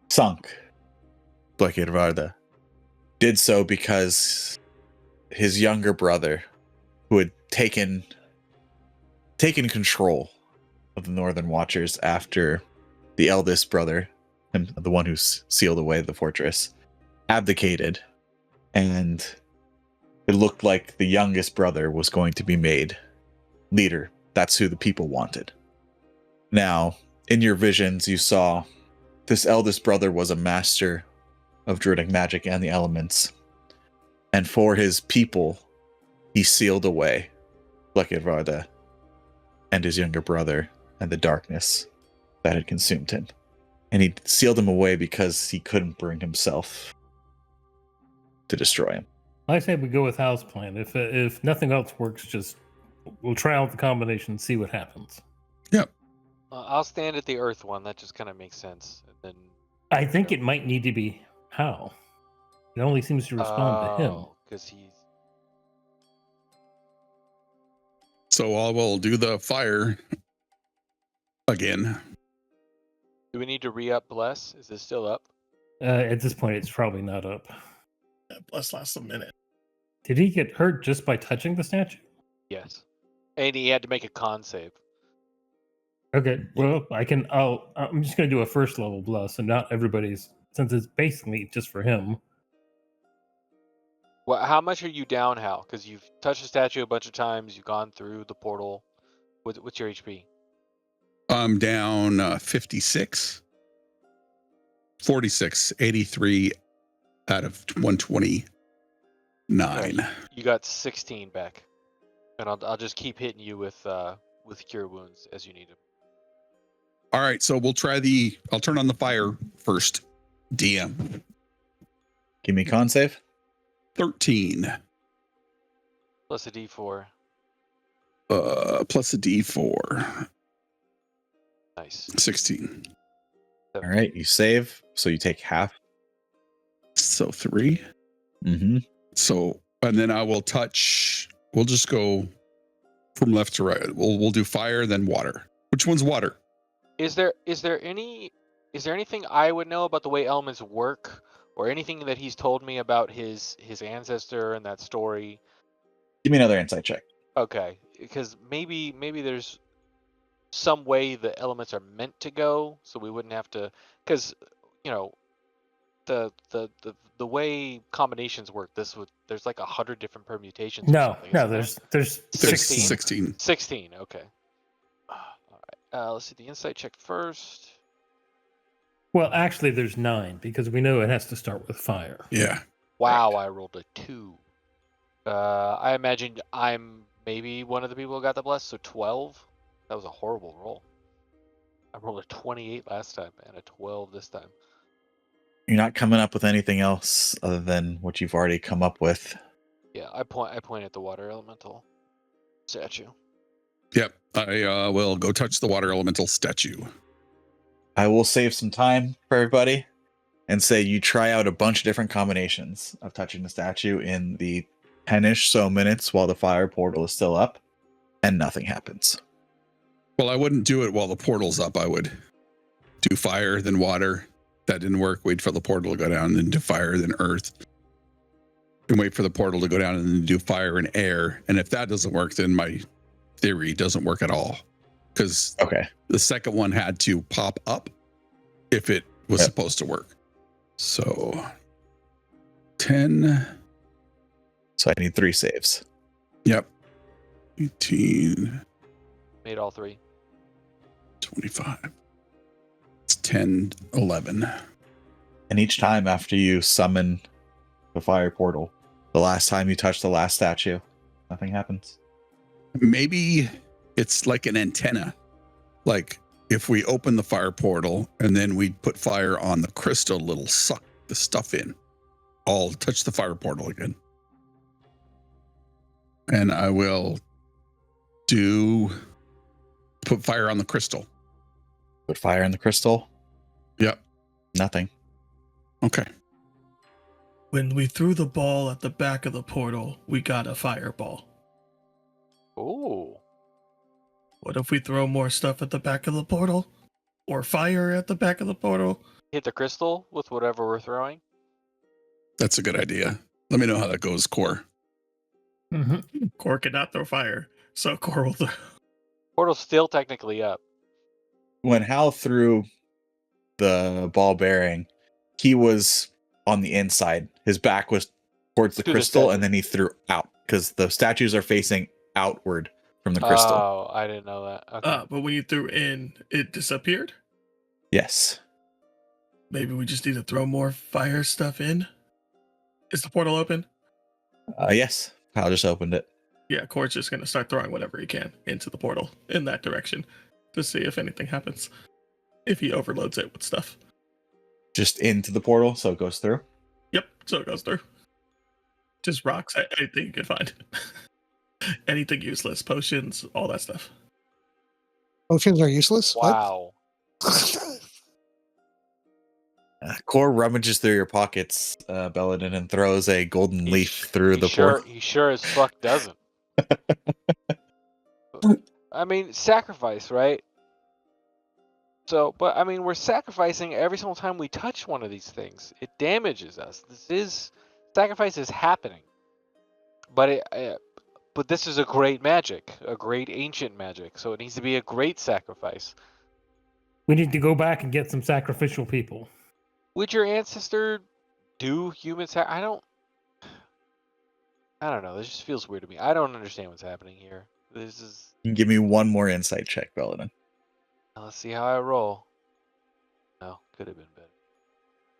sunk Blackirvarda did so because his younger brother, who had taken control of the Northern Watchers after the eldest brother, and the one who sealed away the fortress, abdicated, and it looked like the youngest brother was going to be made leader. That's who the people wanted. Now, in your visions, you saw this eldest brother was a master of druidic magic and the elements. And for his people, he sealed away Blackirvarda and his younger brother and the darkness that had consumed him. And he sealed him away because he couldn't bring himself to destroy him. I say we go with Hal's plan. If nothing else works, just we'll try out the combination and see what happens. I'll stand at the earth one. That just kind of makes sense. And then I think it might need to be Hal. It only seems to respond to him. because he's So I will do the fire again. Do we need to re-up Bless? Is this still up? At this point, it's probably not up. Yeah, bless lasts a minute. Did he get hurt just by touching the statue? Yes. And he had to make a con save. Okay, well, I'm just going to do a first level bless, and not everybody's, since it's basically just for him. Well, how much are you down, Hal? Because you've touched the statue a bunch of times. You've gone through the portal. What's your HP? I'm down 56, 46, 83 out of 129. You got 16 back, and I'll just keep hitting you with cure wounds as you need them. All right, so I'll turn on the fire first. DM. Give me con save. 13. Plus a D4. Plus a D4. Nice. 16. All right, you save, so you take half. So 3. Mm-hmm. So, and then I will touch. We'll just go from left to right. We'll do fire, then water. Which one's water? Is there anything I would know about the way elements work, or anything that he's told me about his ancestor and that story? Give me another insight check. Okay, because maybe there's some way the elements are meant to go, so we wouldn't have to. Because the way combinations work, there's like 100 different permutations. or No, something, isn't there? there's 16. 16. 16. Okay. All right. Let's see the insight check first. Well, actually, there's 9 because we know it has to start with fire. Yeah. Wow, I rolled a 2. I imagined I'm maybe one of the people who got the bless, so 12. That was a horrible roll. I rolled a 28 last time and a 12 this time. You're not coming up with anything else other than what you've already come up with. Yeah, I point at the water elemental statue. Yep. I will go touch the water elemental statue. I will save some time for everybody and say you try out a bunch of different combinations of touching the statue in the 10-ish so minutes while the fire portal is still up, and nothing happens. Well, I wouldn't do it while the portal's up. I would do fire, then water. That didn't work. Wait for the portal to go down, then do fire, then earth. And wait for the portal to go down and then do fire and air. And if that doesn't work, then my theory doesn't work at all. Because Okay. the second one had to pop up if it was Yep. supposed to work. So 10. So I need 3 saves. Yep. 18, Made all 3. 25. It's 10, 11. And each time after you summon the fire portal, the last time you touch the last statue, nothing happens. Maybe it's like an antenna. Like if we open the fire portal and then we put fire on the crystal, it'll suck the stuff in. I'll touch the fire portal again. And I will put fire on the crystal. Put fire in the crystal, Yep. nothing. Okay. When we threw the ball at the back of the portal, we got a fireball. Ooh. What if we throw more stuff at the back of the portal? Or fire at the back of the portal? Hit the crystal with whatever we're throwing. That's a good idea. Let me know how that goes, Core. Mm-hmm. Core cannot throw fire, so Core will throw. Portal's still technically up. When Hal threw the ball bearing, he was on the inside. His back was towards the To the crystal, statue. and then he threw out because the statues are facing outward from the crystal. Oh, I didn't know that. Okay. But when you threw in, it disappeared? Yes. Maybe we just need to throw more fire stuff in? Is the portal open? Yes. Hal just opened it. Yeah, Core's just going to start throwing whatever he can into the portal in that direction to see if anything happens. If he overloads it with stuff. Just into the portal, so it goes through. Yep, so it goes through. Just rocks, anything you can find. Anything useless, potions, all that stuff. Potions are useless? Wow. What? Core rummages through your pockets, Belladin, and throws a golden He leaf sh- through he the sure, portal. He sure as fuck doesn't. I mean, sacrifice, right? So, but I mean, we're sacrificing every single time we touch one of these things. It damages us. Sacrifice is happening. But but this is a great magic, a great ancient magic. So it needs to be a great sacrifice. We need to go back and get some sacrificial people. Would your ancestor do human I don't know. This just feels weird to me. I don't understand what's happening here. This is. You can give me one more insight check, Belladin. Let's see how I roll. No, could have been better.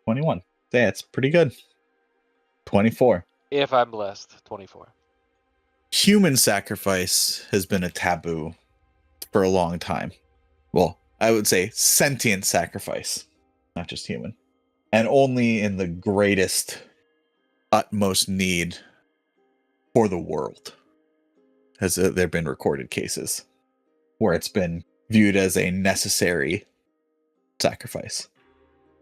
21. Yeah, it's pretty good. 24. If I'm blessed, 24. Human sacrifice has been a taboo for a long time. Well, I would say sentient sacrifice, not just human. And only in the greatest, utmost need for the world has there been recorded cases where it's been viewed as a necessary sacrifice.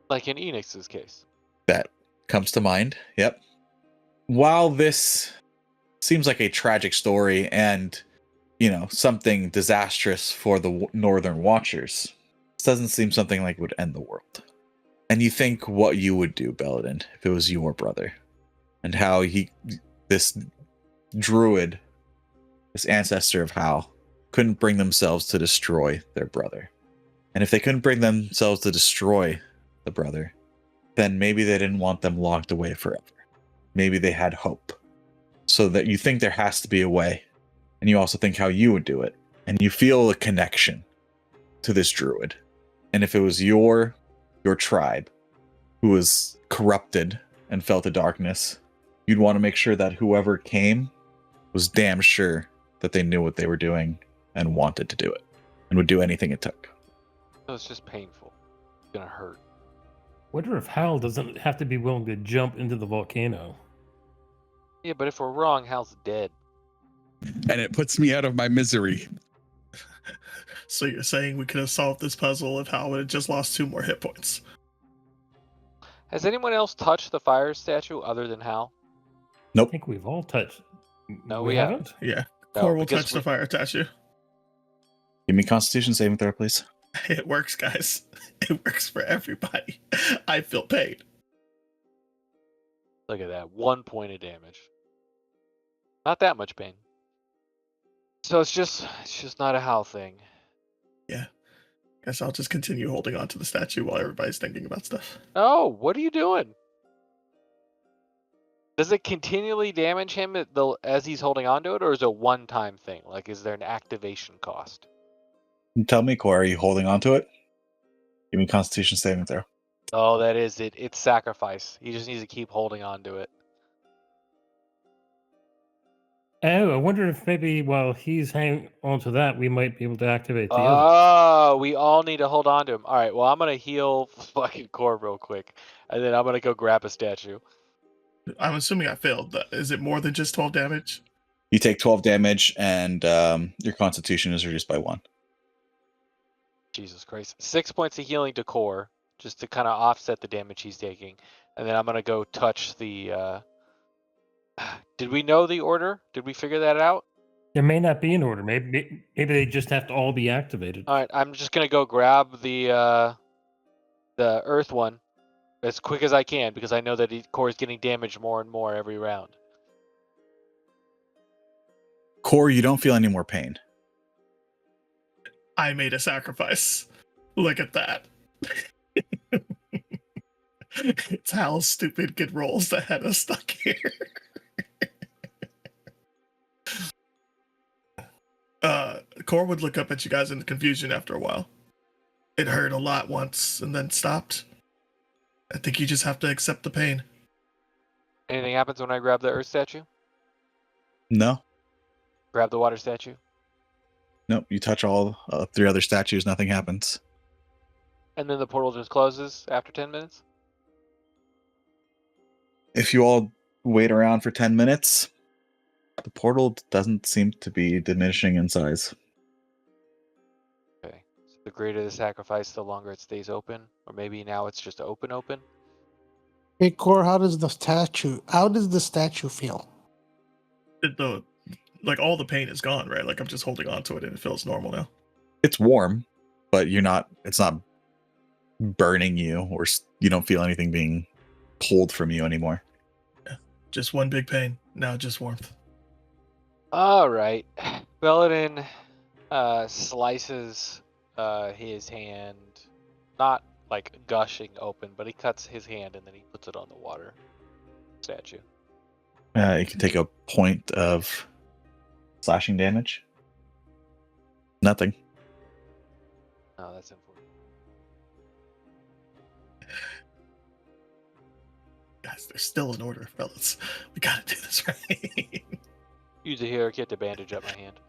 Like in Enix's case. That comes to mind. Yep. While this seems like a tragic story and, something disastrous for the Northern Watchers, this doesn't seem something like it would end the world. And you think what you would do, Belladin, if it was your brother, and how this druid, this ancestor of Hal, couldn't bring themselves to destroy their brother. And if they couldn't bring themselves to destroy the brother, then maybe they didn't want them locked away forever. Maybe they had hope. So that you think there has to be a way. And you also think how you would do it. And you feel a connection to this druid. And if it was your tribe who was corrupted and felt the darkness, you'd want to make sure that whoever came was damn sure that they knew what they were doing and wanted to do it. And would do anything it took. So it's just painful. It's gonna hurt. Wonder if Hal doesn't have to be willing to jump into the volcano. Yeah, but if we're wrong, Hal's dead. And it puts me out of my misery. So you're saying we could have solved this puzzle if Hal would have just lost 2 more hit points? Has anyone else touched the fire statue other than Hal? I think we've all touched. No, we haven't. Yeah. No, Core will because touch the fire statue. Give me Constitution saving throw, please. It works, guys. It works for everybody. I feel pain. Look at that. 1 point of damage. Not that much pain. So it's just not a Hal thing. Yeah. Guess I'll just continue holding on to the statue while everybody's thinking about stuff. Oh, what are you doing? Does it continually damage him as he's holding onto it, or is it a one-time thing? Like, is there an activation cost? Tell me, Core, are you holding on to it? Give me Constitution saving throw. Oh, that is it. It's sacrifice. He just needs to keep holding on to it. Oh, I wonder if maybe while he's hanging on to that, we might be able to activate the other. Oh, we all need to hold on to him. All right, well, I'm going to heal fucking Core real quick, and then I'm going to go grab a statue. I'm assuming I failed. Is it more than just 12 damage? You take 12 damage, and your Constitution is reduced by 1. Jesus Christ. 6 points of healing to Core, just to kind of offset the damage he's taking. And then I'm going to go touch the... Did we know the order? Did we figure that out? There may not be an order. Maybe they just have to all be activated. All right, I'm just going to go grab the Earth one as quick as I can, because I know that Core is getting damaged more and more every round. Core, you don't feel any more pain. I made a sacrifice. Look at that. It's how stupid good rolls that had us stuck here. Core would look up at you guys in confusion after a while. It hurt a lot once and then stopped. I think you just have to accept the pain. Anything happens when I grab the Earth statue? No. Grab the water statue? Nope. You touch all 3 other statues, nothing happens. And then the portal just closes after 10 minutes? If you all wait around for 10 minutes, the portal doesn't seem to be diminishing in size. Okay. So the greater the sacrifice, the longer it stays open? Or maybe now it's just open? Hey, Core, how does the statue feel? Like all the pain is gone, right? Like I'm just holding on to it and it feels normal now. It's warm, but it's not burning you, or you don't feel anything being pulled from you anymore. Yeah. Just one big pain. Now just warmth. All right. Belladin slices his hand, not like gushing open, but he cuts his hand and then he puts it on the water statue. You can take a point of slashing damage. Nothing. Oh, that's important. Guys, there's still an order, fellas. We gotta do this right. Use a hero kit to bandage up my hand.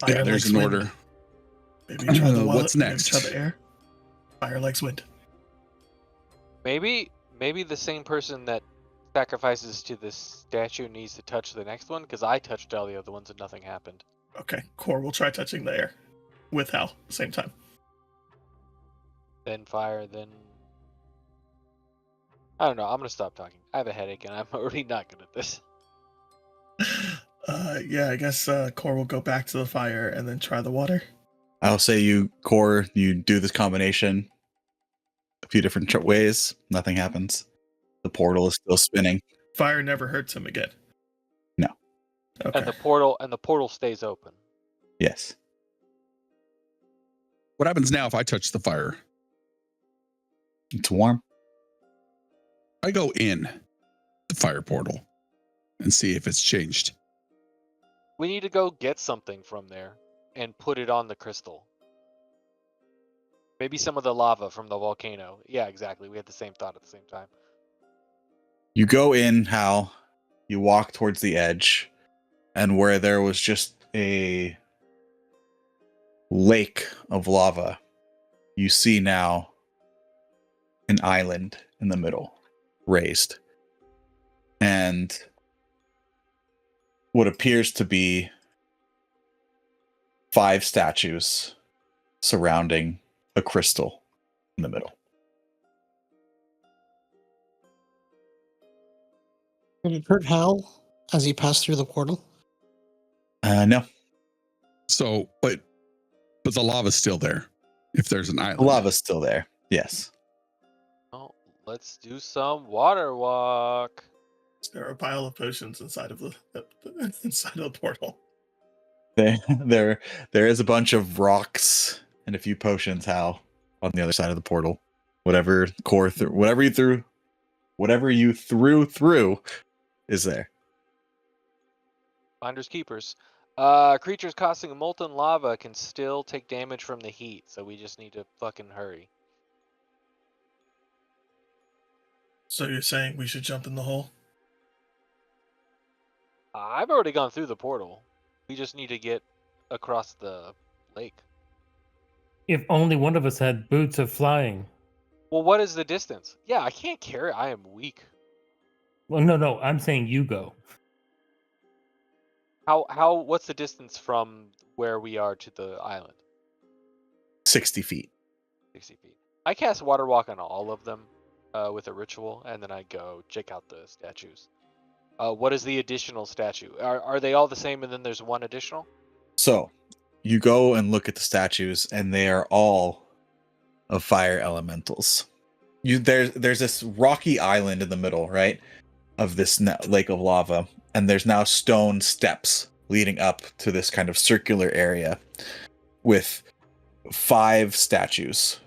Yeah, Fire there's likes an wind. order. Maybe try the What's maybe next? Try the air. Fire likes wind. Maybe the same person that sacrifices to this statue needs to touch the next one, because I touched all the other ones and nothing happened. Okay, Core will try touching the air with Hal at the same time. Then fire, then... I don't know, I'm gonna stop talking. I have a headache and I'm already not good at this. Yeah, I guess Core will go back to the fire and then try the water. I'll say Core, you do this combination a few different ways. Nothing happens. The portal is still spinning. Fire never hurts him again. No. Okay. And the portal stays open. Yes. What happens now if I touch the fire? It's warm. I go in the fire portal and see if it's changed. We need to go get something from there and put it on the crystal. Maybe some of the lava from the volcano. Yeah, exactly. We had the same thought at the same time. You go in, Hal. You walk towards the edge, and where there was just a lake of lava, you see now an island in the middle, raised. And what appears to be 5 statues surrounding a crystal in the middle. Did it hurt Hal as he passed through the portal? No. So, but the lava's still there. If there's an island, The lava's still there. Yes. Oh, let's do some water walk. There are a pile of potions inside of the inside of the portal. there is a bunch of rocks and a few potions, Hal, on the other side of the portal. Whatever you threw through is there. Finders keepers. Creatures causing molten lava can still take damage from the heat, so we just need to fucking hurry. So you're saying we should jump in the hole? I've already gone through the portal. We just need to get across the lake. If only one of us had boots of flying. Well, what is the distance? Yeah, I can't carry. I am weak. Well, no, I'm saying you go. What's the distance from where we are to the island? 60 feet. 60 feet. I cast Water Walk on all of them with a ritual, and then I go check out the statues. What is the additional statue? Are they all the same, and then there's one additional? So you go and look at the statues, and they are all of fire elementals. There's this rocky island in the middle, right, of this lake of lava, and there's now stone steps leading up to this kind of circular area with 5 statues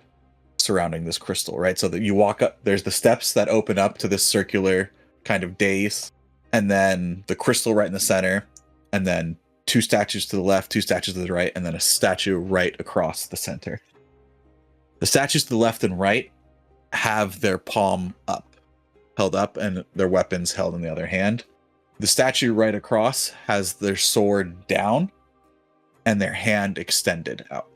surrounding this crystal, right? So that you walk up, there's the steps that open up to this circular kind of dais, and then the crystal right in the center, and then 2 statues to the left, 2 statues to the right, and then a statue right across the center. The statues to the left and right have their palm up, held up, and their weapons held in the other hand. The statue right across has their sword down and their hand extended out.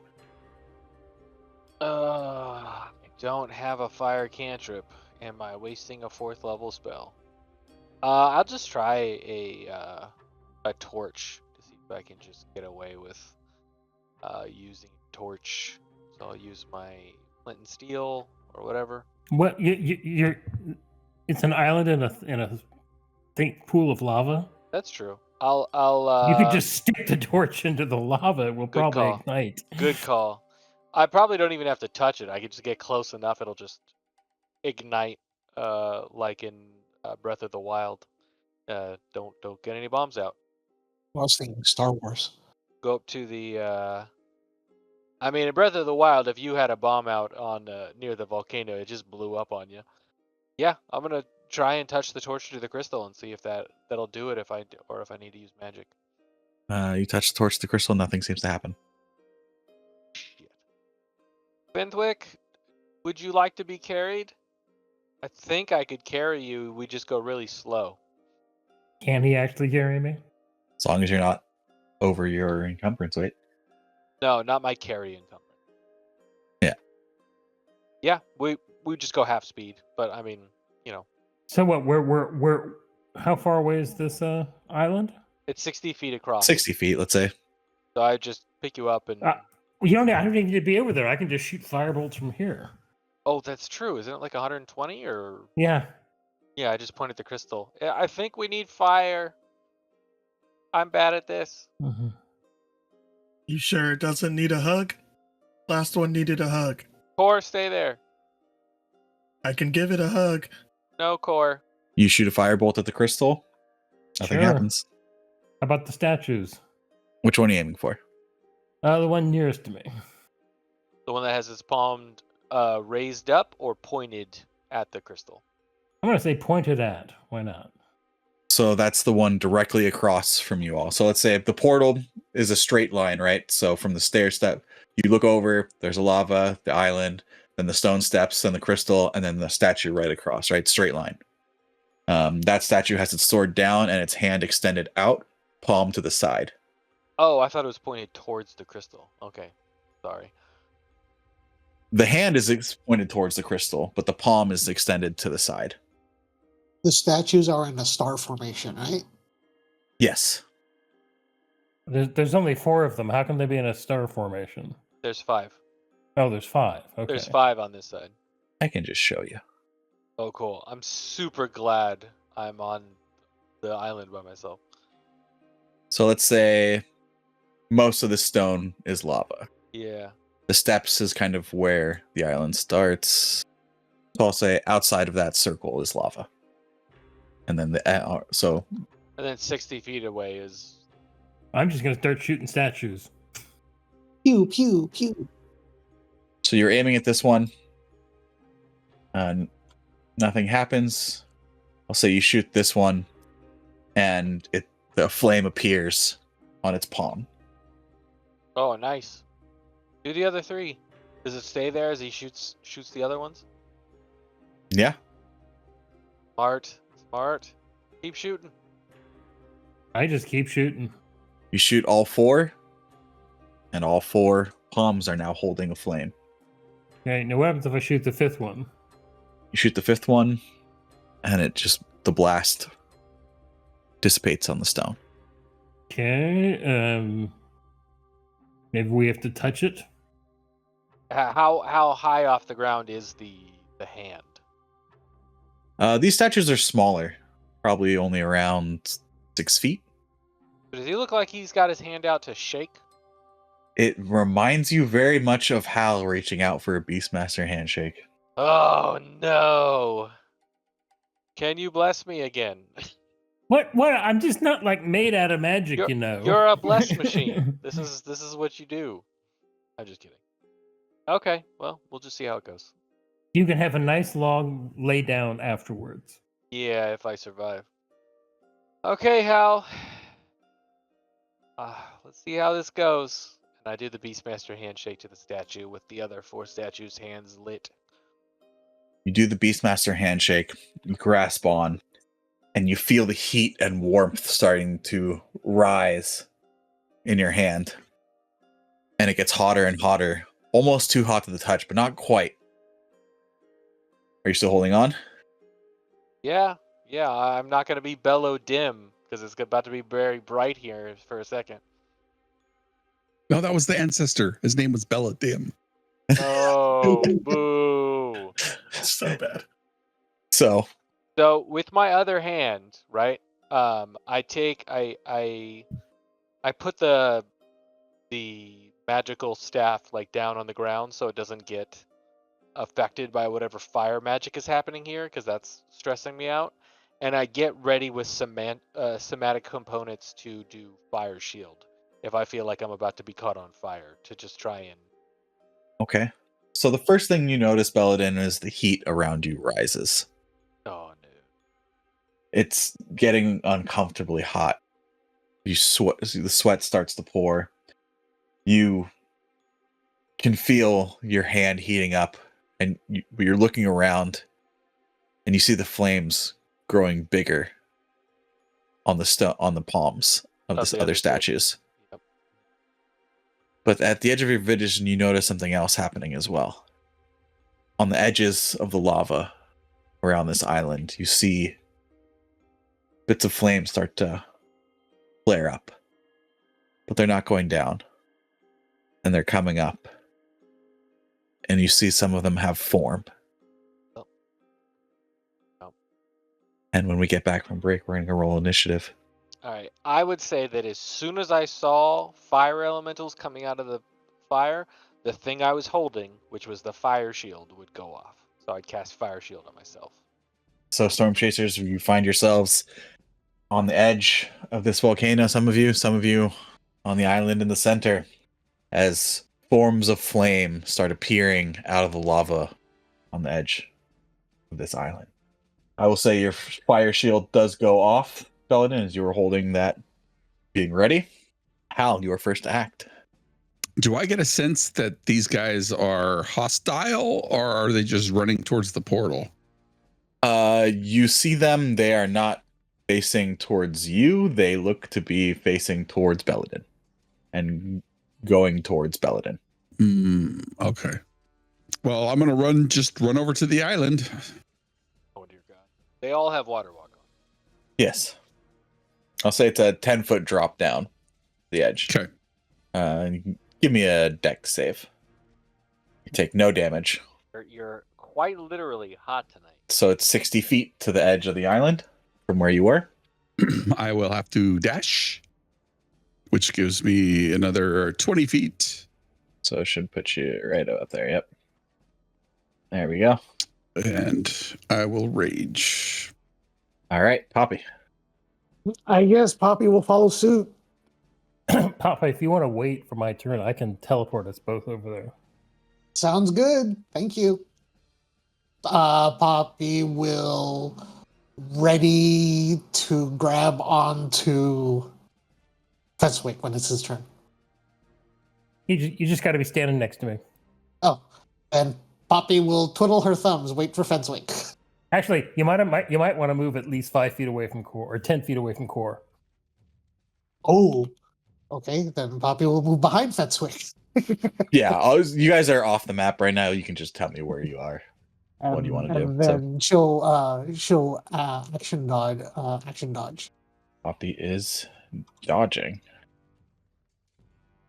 I don't have a fire cantrip. Am I wasting a 4th level spell? I'll just try a torch to see if I can just get away with using torch. So I'll use my flint and steel or whatever. What you're? It's an island in a thick pool of lava. That's true. I'll You could just stick the torch into the lava. It will Good probably call. ignite. Good call. I probably don't even have to touch it. I could just get close enough. It'll just ignite, like in Breath of the Wild. Don't get any bombs out. I was thinking Star Wars. Go up to the. I mean, in Breath of the Wild, if you had a bomb out on near the volcano, it just blew up on you. Yeah, I'm gonna try and touch the torch to the crystal and see if that'll do it. If I need to use magic. You touch the torch to the crystal, nothing seems to happen. Shit. Benthwick, would you like to be carried? I think I could carry you. We just go really slow. Can he actually carry me? As long as you're not over your encumbrance weight. No, not my carry encumbrance. Yeah. Yeah, we just go half speed, but I mean, So what? We're how far away is this island? it's 60 feet across. 60 feet, let's say. So I just pick you up and. Well, I don't even need to be over there. I can just shoot firebolts from here. Oh, that's true. Isn't it like 120 or? Yeah. Yeah, I just pointed the crystal. Yeah, I think we need fire. I'm bad at this. Mhm. You sure it doesn't need a hug? Last one needed a hug. Core, stay there. I can give it a hug. No, Core. You shoot a firebolt at the crystal, nothing Sure. happens. How about the statues? Which one are you aiming for? The one nearest to me. The one that has its palm raised up or pointed at the crystal. I'm gonna say pointed at. Why not? So that's the one directly across from you all. So let's say if the portal is a straight line, right? So from the stair step, you look over, there's a lava, the island, then the stone steps, then the crystal, and then the statue right across, right? Straight line. That statue has its sword down and its hand extended out, palm to the side. Oh, I thought it was pointed towards the crystal. Okay, sorry. The hand is pointed towards the crystal, but the palm is extended to the side. The statues are in a star formation, right? Yes. There's only 4 of them. How can they be in a star formation? There's 5. Oh, there's 5. Okay. There's 5 on this side. I can just show you. Oh, cool. I'm super glad I'm on the island by myself. So let's say most of the stone is lava. Yeah. The steps is kind of where the island starts. So I'll say outside of that circle is lava. And then so And then 60 feet away is. I'm just gonna start shooting statues. Pew pew pew. So you're aiming at this one. Nothing happens. I'll say you shoot this one, and the flame appears on its palm. Oh, nice. Do the other 3. Does it stay there as he shoots the other ones? Yeah. Smart. Keep shooting. I just keep shooting. You shoot all 4, and all 4 palms are now holding a flame. Okay, now what happens if I shoot the 5th one? You shoot the 5th one, and the blast dissipates on the stone. Okay, maybe we have to touch it. How high off the ground is the hand? These statues are smaller, probably only around 6 feet. Does he look like he's got his hand out to shake? It reminds you very much of Hal reaching out for a Beastmaster handshake. Oh no! Can you bless me again? What? I'm just not like made out of magic, You're, you know. you're a bless machine. This is what you do. I'm just kidding. Okay, well, we'll just see how it goes. You can have a nice long lay down afterwards. Yeah, if I survive. Okay, Hal. Let's see how this goes. And I do the Beastmaster handshake to the statue with the other 4 statues' hands lit. You do the Beastmaster handshake, you grasp on, and you feel the heat and warmth starting to rise in your hand. And it gets hotter and hotter, almost too hot to the touch, but not quite. Are you still holding on? Yeah, I'm not going to be bellow dim because it's about to be very bright here for a second. No, that was the ancestor. His name was Belladim. Oh, boo. So bad. So with my other hand, right? I put the magical staff like down on the ground so it doesn't get affected by whatever fire magic is happening here, because that's stressing me out. And I get ready with somatic components to do fire shield if I feel like I'm about to be caught on fire, to just try and. Okay. So the first thing you notice, Belladin, is the heat around you rises. Oh no. It's getting uncomfortably hot. You sweat. The sweat starts to pour. You can feel your hand heating up, and you're looking around, and you see the flames growing bigger on the palms of the other statues. Yep. But at the edge of your vision, you notice something else happening as well. On the edges of the lava around this island, you see bits of flame start to flare up. But they're not going down. And they're coming up. And you see some of them have form. Oh. Oh. And when we get back from break, we're going to roll initiative. All right. I would say that as soon as I saw fire elementals coming out of the fire, the thing I was holding, which was the fire shield, would go off. So I'd cast fire shield on myself. So Storm Chasers, you find yourselves on the edge of this volcano. Some of you on the island in the center, as forms of flame start appearing out of the lava on the edge of this island. I will say your fire shield does go off, Belladin, as you were holding that, being ready. Hal, you are first to act. Do I get a sense that these guys are hostile, or are they just running towards the portal? You see them. They are not facing towards you. They look to be facing towards Belladin and going towards Belladin. Okay. Well, I'm going to run over to the island. Oh dear God. They all have water walk on. Yes. I'll say it's a 10-foot drop down the edge. Okay. Give me a dex save. You take no damage. You're quite literally hot tonight. So it's 60 feet to the edge of the island from where you were. I will have to dash, which gives me another 20 feet. So it should put you right up there. Yep. There we go. And I will rage. All right, Poppy. I guess Poppy will follow suit. Papa, if you want to wait for my turn, I can teleport us both over there. Sounds good. Thank you. Poppy will ready to grab onto Fenswick when it's his turn. You just got to be standing next to me. Oh, and Poppy will twiddle her thumbs, wait for Fenswick. Actually, you might want to move at least 5 feet away from core or 10 feet away from core. Oh, okay. Then Poppy will move behind Fenswick. Yeah, you guys are off the map right now. You can just tell me where you are. What do you want to do? And then she'll action dodge. Action dodge. Poppy is dodging.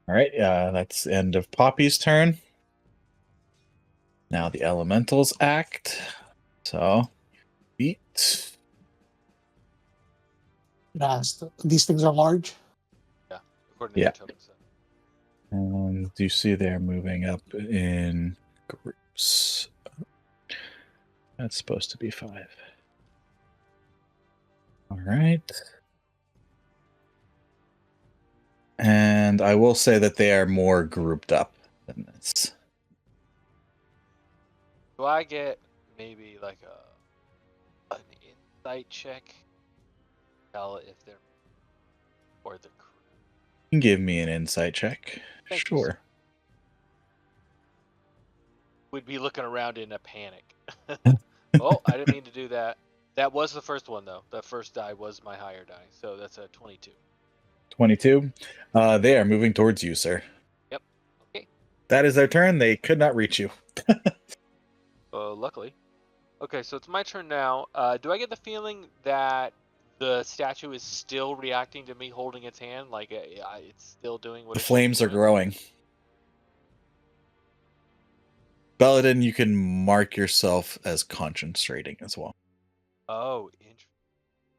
All right, that's the end of Poppy's turn. Now the elementals act. So, beat. These things are large. According to Yeah. the token set. And you see they're moving up in groups. That's supposed to be 5. All right. And I will say that they are more grouped up than this. Do I get maybe like an insight check? Tell if they're or the crew. You can give me an insight check. Thank you, Sure. sir. Would be looking around in a panic. Oh, I didn't mean to do that. That was the first one though. The first die was my higher die, so that's a 22. 22. They are moving towards you, sir. Yep. Okay. That is their turn. They could not reach you. Luckily. Okay, so it's my turn now. Do I get the feeling that the statue is still reacting to me holding its hand? Like it's still doing what The it's flames are doing? growing. Belladin, you can mark yourself as concentrating as well. Oh, interesting.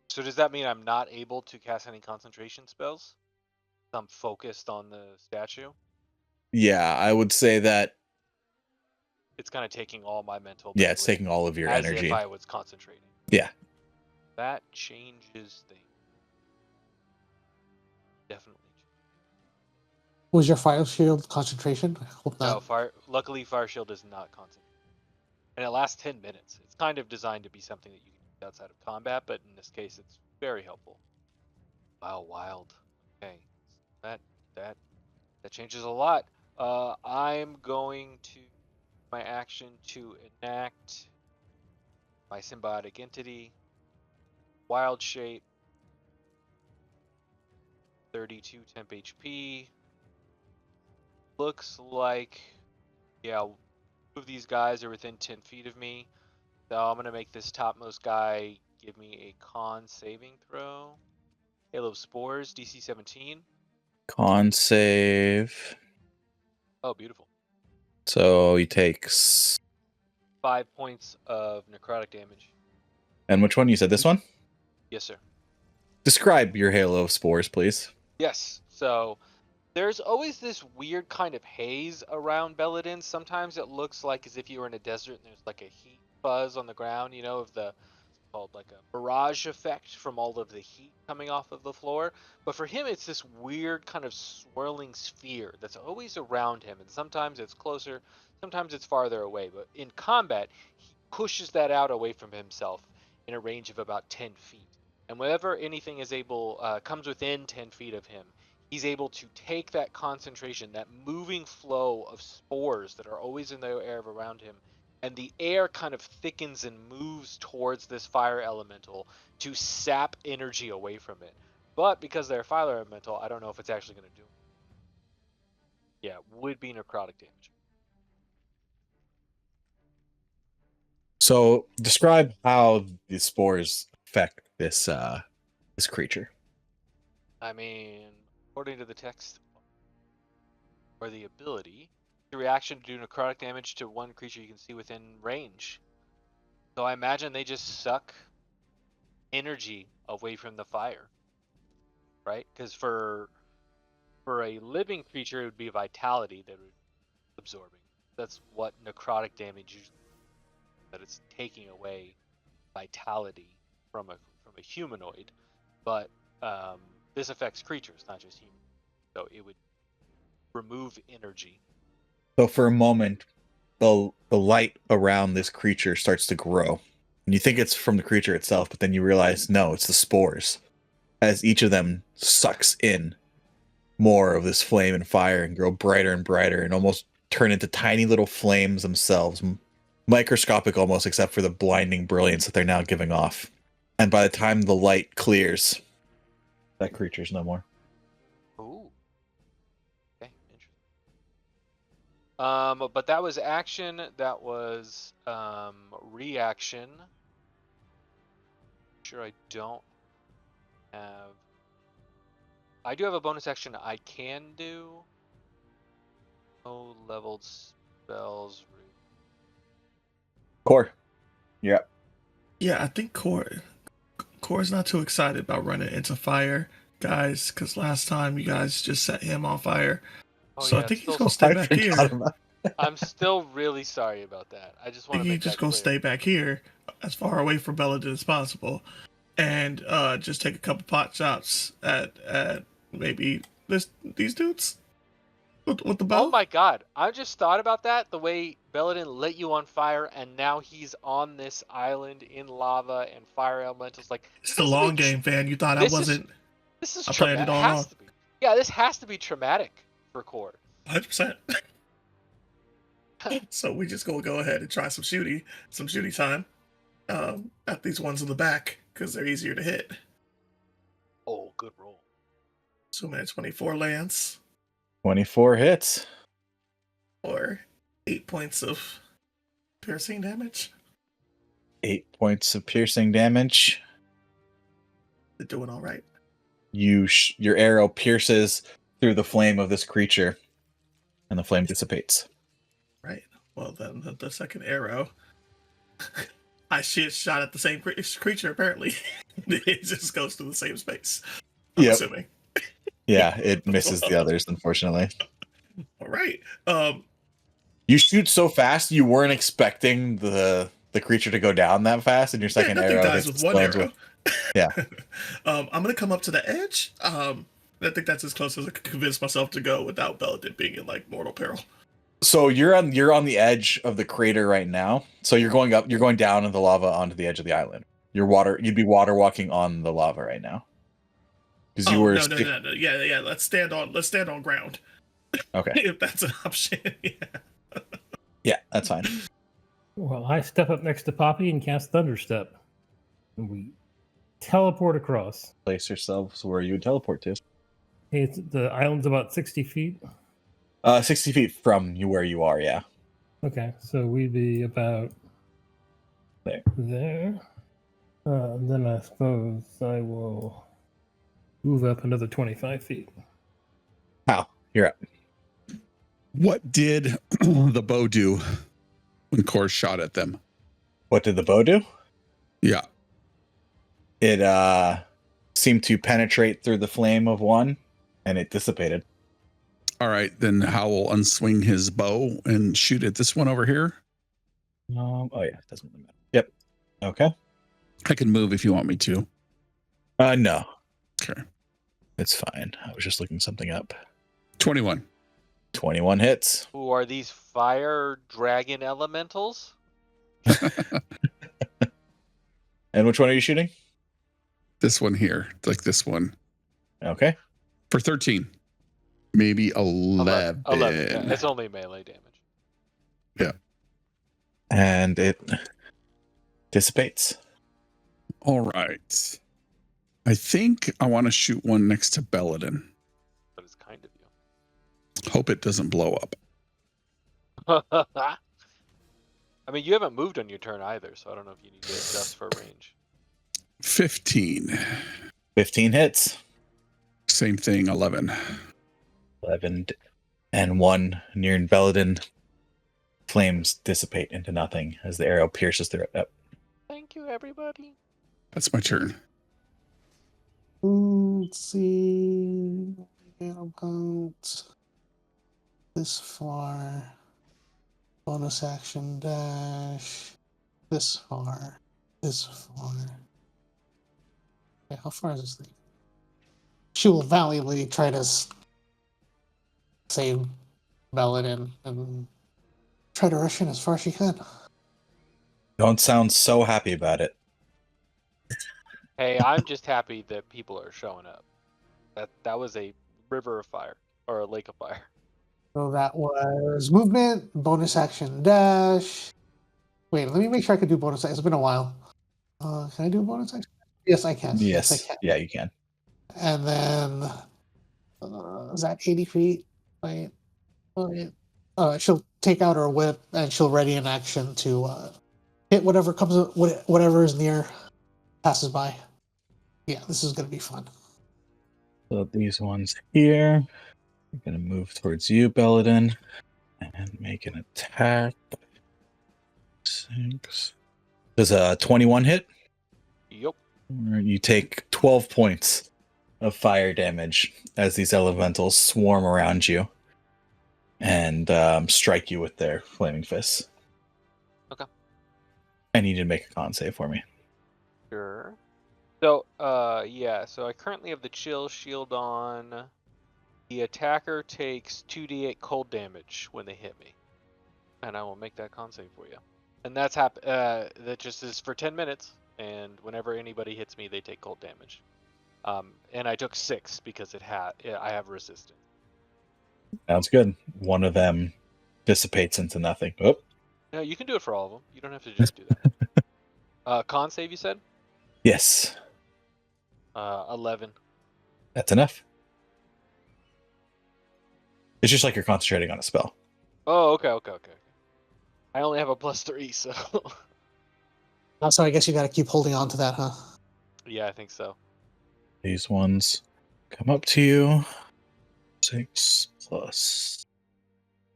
So does that mean I'm not able to cast any concentration spells? I'm focused on the statue. Yeah, I would say that. It's kind of taking all my mental. Yeah, it's bandwidth taking all of your as energy. if I was concentrating. Yeah. That changes things. Definitely. Was your fire shield concentration? I hope No, not. luckily Fire Shield is not concentrated. And it lasts 10 minutes. It's kind of designed to be something that you can use outside of combat, but in this case it's very helpful. Wow, wild. Okay. That changes a lot. I'm going to my action to enact my symbiotic entity, wild shape, 32 temp HP. Looks like, yeah, two of these guys are within 10 feet of me. So I'm going to make this topmost guy give me a con saving throw. Halo of Spores, DC 17. Con save. Oh, beautiful. So he takes. 5 points of necrotic damage. And which one? You said this one? Yes, sir. Describe your halo of spores, please. Yes. So there's always this weird kind of haze around Belladin. Sometimes it looks like as if you were in a desert and there's like a heat fuzz on the ground, you know, of the called like a barrage effect from all of the heat coming off of the floor. But for him, it's this weird kind of swirling sphere that's always around him. And sometimes it's closer, sometimes it's farther away. But in combat, he pushes that out away from himself in a range of about 10 feet. And whenever anything is comes within 10 feet of him, he's able to take that concentration, that moving flow of spores that are always in the air around him, and the air kind of thickens and moves towards this fire elemental to sap energy away from it. But because they're fire elemental, I don't know if it's actually going to do it. Yeah, would be necrotic damage. So describe how the spores affect this creature. I mean, according to the text or the ability, the reaction to do necrotic damage to one creature you can see within range. So I imagine they just suck energy away from the fire, right? Because for a living creature, it would be vitality that would be absorbing. That's what necrotic damage usually is, that it's taking away vitality from a humanoid. But this affects creatures, not just humans. so it would remove energy. So for a moment, the light around this creature starts to grow. And you think it's from the creature itself, but then you realize, no, it's the spores. As each of them sucks in more of this flame and fire and grow brighter and brighter and almost turn into tiny little flames themselves. Microscopic almost, except for the blinding brilliance that they're now giving off. And by the time the light clears, that creature's no more. Ooh. Okay, interesting. But that was action. That was reaction. Sure, I don't have. I do have a bonus action I can do. No leveled spells. Core. Yeah. Yeah, I think Core's not too excited about running into fire, guys, because last time you guys just set him on fire. Oh, So yeah, I think he's still- gonna stay I back forgot here. about- I'm still really sorry about that. I just I want think to he make just that gonna clear. stay back here, as far away from Belladin as possible, and just take a couple pot shots at maybe these dudes with the bow. Oh my god, I just thought about that. The way Belladin lit you on fire, and now he's on this island in lava and fire elementals. Like, It's this the has to be long game, fan. You thought I this is- wasn't This is I planned it traumatic. all Has along. to be. Yeah, this has to be traumatic for Core. 100%. So we just gonna go ahead and try some shooty time at these ones in the back because they're easier to hit. Oh, good roll. So man, 24 lands 24 hits. or 8 points of piercing damage. 8 points of piercing damage. They're doing all right. Your arrow pierces through the flame of this creature, and the flame dissipates. Right. Well, then the second arrow, I shot at the same creature. Apparently, it just goes to the same space. I'm Yep. assuming. Yeah, it misses the others, unfortunately. All right. You shoot so fast, you weren't expecting the creature to go down that fast, and your second nothing arrow dies hits with the one stones arrow. Yeah. I'm gonna come up to the edge. I think that's as close as I could convince myself to go without Belladin being in like mortal peril. So you're on the edge of the crater right now. So you're going down in the lava onto the edge of the island. You'd be water walking on the lava right now. Because you Oh were no. Yeah. Let's stand on ground. Okay. If that's an option. Yeah. Yeah, that's fine. Well, I step up next to Poppy and cast Thunderstep. And we teleport across. Place yourselves where you would teleport to. Hey, the island's about 60 feet. 60 feet from you where you are, yeah. Okay, so we'd be about there. Then I suppose I will move up another 25 feet. How? You're up. What did the bow do when Core shot at them? What did the bow do? Yeah. It seemed to penetrate through the flame of one, and it dissipated. All right, then Hal will unswing his bow and shoot at this one over here. Oh yeah, doesn't really matter. Yep. Okay. I can move if you want me to. No. Okay. It's fine. I was just looking something up. 21. 21 hits. Who are these fire dragon elementals? And which one are you shooting? This one here, like this one, Okay. for 13. Maybe 11. 11. Yeah, it's only melee damage. And it dissipates. All right. I think I want to shoot one next to Belladin. But it's kind of you. Hope it doesn't blow up. I mean, you haven't moved on your turn either, so I don't know if you need to adjust for range. 15. 15 hits. Same thing, 11. 11 and 1 near Belladin. Flames dissipate into nothing as the arrow pierces through it. Thank you, everybody. That's my turn. Let's see. About this far. Bonus action dash. This far. This far. Okay, how far is this thing? She will valiantly try to save Belladin and try to rush in as far as she can. Don't sound so happy about it. Hey, I'm just happy that people are showing up. That was a river of fire or a lake of fire. So that was movement, bonus action, dash. Wait, let me make sure I can do bonus action. It's been a while. Can I do bonus action? Yes, I can. Yes, I Yes. can. Yeah, you can. And then is that 80 feet? Wait. She'll take out her whip and she'll ready an action to hit whatever whatever is near, passes by. Yeah, this is gonna be fun. So these ones here. I'm gonna move towards you, Belladin, and make an attack. 6. Does a 21 hit? Yup. You take 12 points of fire damage as these elementals swarm around you and strike you with their flaming fists. Okay. I need you to make a con save for me. Sure. So, yeah, so I currently have the chill shield on. The attacker takes 2d8 cold damage when they hit me. And I will make that con save for you. And that's that just is for 10 minutes, and whenever anybody hits me, they take cold damage. And I took 6 because I have resistance. Sounds good. One of them dissipates into nothing. Oh, No, you can do it for all of them. You don't have to just do that. Con save, you said? yes. 11. That's enough. It's just like you're concentrating on a spell. Oh, okay. I only have a +3, so So I guess you got to keep holding on to that, huh? yeah, I think so. These ones come up to you. 6 plus.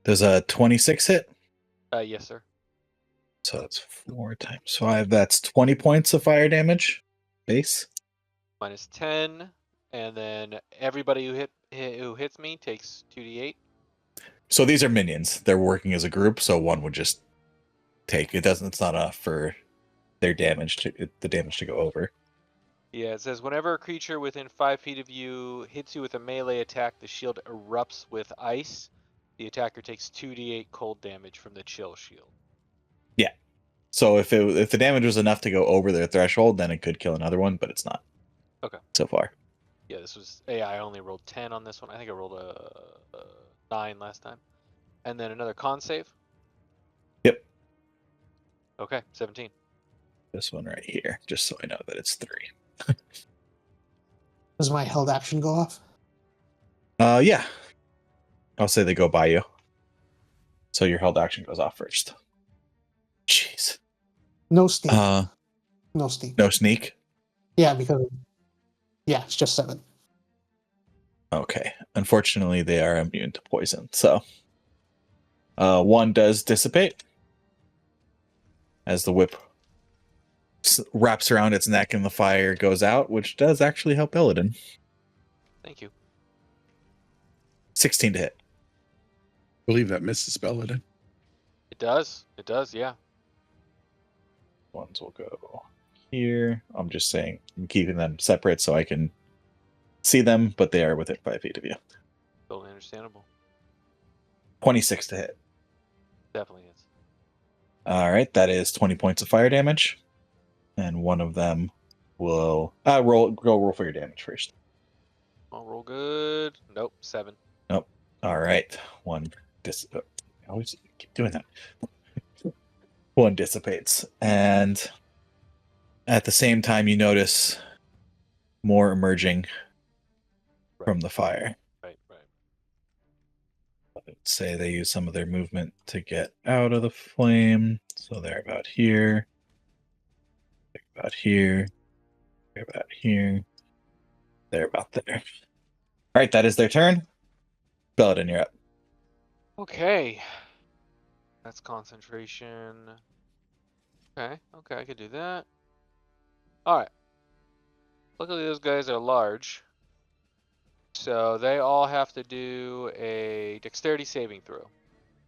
Does a 26 hit? Yes, sir. So that's 4 times 5. That's 20 points of fire damage base. -10, and then everybody who hits me takes 2d8. So these are minions. They're working as a group, so one would just take. It's not enough for their damage the damage to go over. Yeah, it says whenever a creature within 5 feet of you hits you with a melee attack, the shield erupts with ice. The attacker takes 2d8 cold damage from the chill shield. So if the damage was enough to go over their threshold, then it could kill another one, but it's not. Okay. So far. Yeah, this was I only rolled 10 on this one. I think I rolled a 9 last time. And then another con save. Yep. Okay, 17. This one right here, just so I know that it's 3. Does my held action go off? Yeah. I'll say they go by you. So your held action goes off first. Jeez. No sneak. No sneak? Yeah, because it's just 7. Okay. Unfortunately, they are immune to poison. So one does dissipate as the whip wraps around its neck and the fire goes out, which does actually help Belladin. Thank you. 16 to hit. I believe that misses Belladin. It does, yeah. Ones will go here. I'm just saying, I'm keeping them separate so I can see them, but they are within 5 feet of you. Totally understandable. 26 to hit. Definitely is. All right, that is 20 points of fire damage. And one of them will roll for your damage first. I'll roll good. Nope, 7. Nope. All right. One I always keep doing that. One dissipates. And at the same time, you notice more emerging from the fire. Right. Let's say they use some of their movement to get out of the flame. So they're about here. They're about here. They're about here. They're about there. All right, that is their turn. Belladin, you're up. Okay. That's concentration. Okay, I could do that. Alright. Luckily those guys are large. So they all have to do a dexterity saving throw.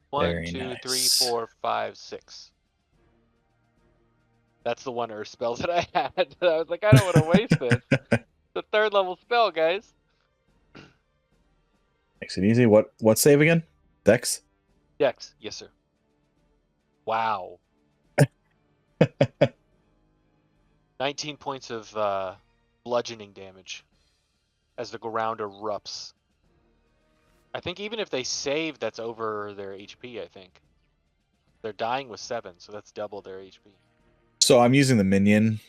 1, Very 2, nice. 3, 4, 5, 6. That's the one earth spell that I had. I was like, I don't want to waste this. The 3rd level spell, guys. Makes it easy. What save again? Dex? Dex, yes, sir. Wow. 19 points of bludgeoning damage as the ground erupts. I think even if they save, that's over their HP, I think. They're dying with 7, so that's double their HP. So I'm using the minion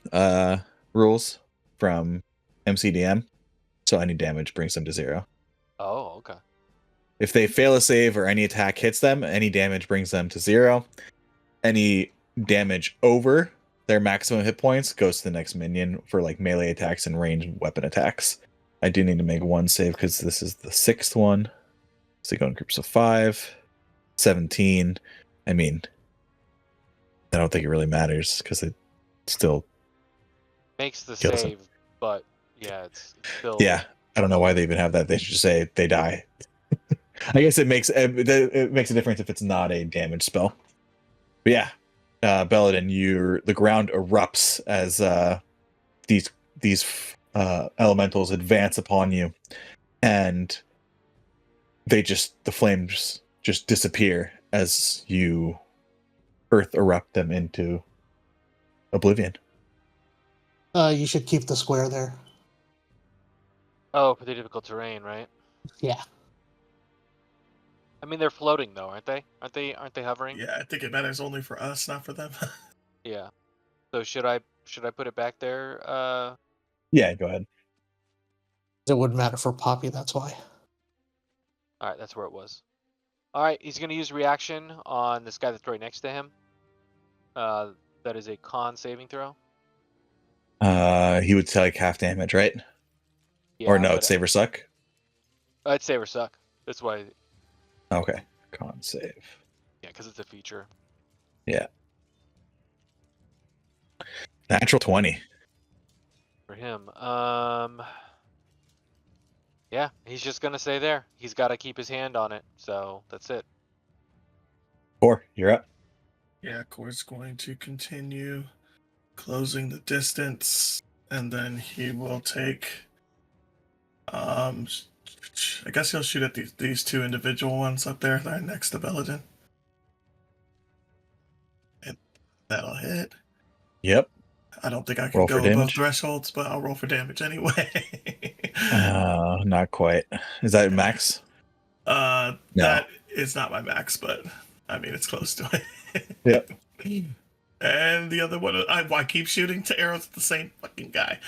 rules from MCDM. So any damage brings them to 0. Oh, okay. If they fail a save or any attack hits them, any damage brings them to 0. Any damage over their maximum hit points goes to the next minion for like melee attacks and ranged weapon attacks. I do need to make one save because this is the 6th one. So you go in groups of 5, 17. I mean, I don't think it really matters because it still Makes the kills them. save, but yeah, it's still. Yeah, I don't know why they even have that. They should just say they die. I guess it makes a difference if it's not a damage spell. But yeah, Belladin, the ground erupts as these elementals advance upon you, and the flames just disappear as you earth erupt them into oblivion. You should keep the square there. Oh, for the difficult terrain, right? Yeah. I mean, they're floating though, aren't they? Aren't they hovering? Yeah, I think it matters only for us, not for them. Yeah. So should I put it back there? Yeah, go ahead. It wouldn't matter for Poppy, that's why. All right, that's where it was. All right, he's gonna use reaction on this guy that's right next to him. That is a con saving throw. He would take half damage, right? Yeah, Or no, but it's save or suck. I'd save or suck. That's why. Okay, con save. Yeah, because it's a feature. Natural 20. For him. Yeah, he's just gonna stay there. He's got to keep his hand on it. So that's it. 4, you're up. Yeah, Core's going to continue closing the distance, and then he will take. I guess he'll shoot at these 2 individual ones up there that are next to Belladin. And that'll hit. Yep. I don't think I can Roll for go above damage? thresholds, but I'll roll for damage anyway. Not quite. Is that max? No. That is not my max, but I mean it's close to it. Yep. And the other one, I keep shooting to arrows at the same fucking guy.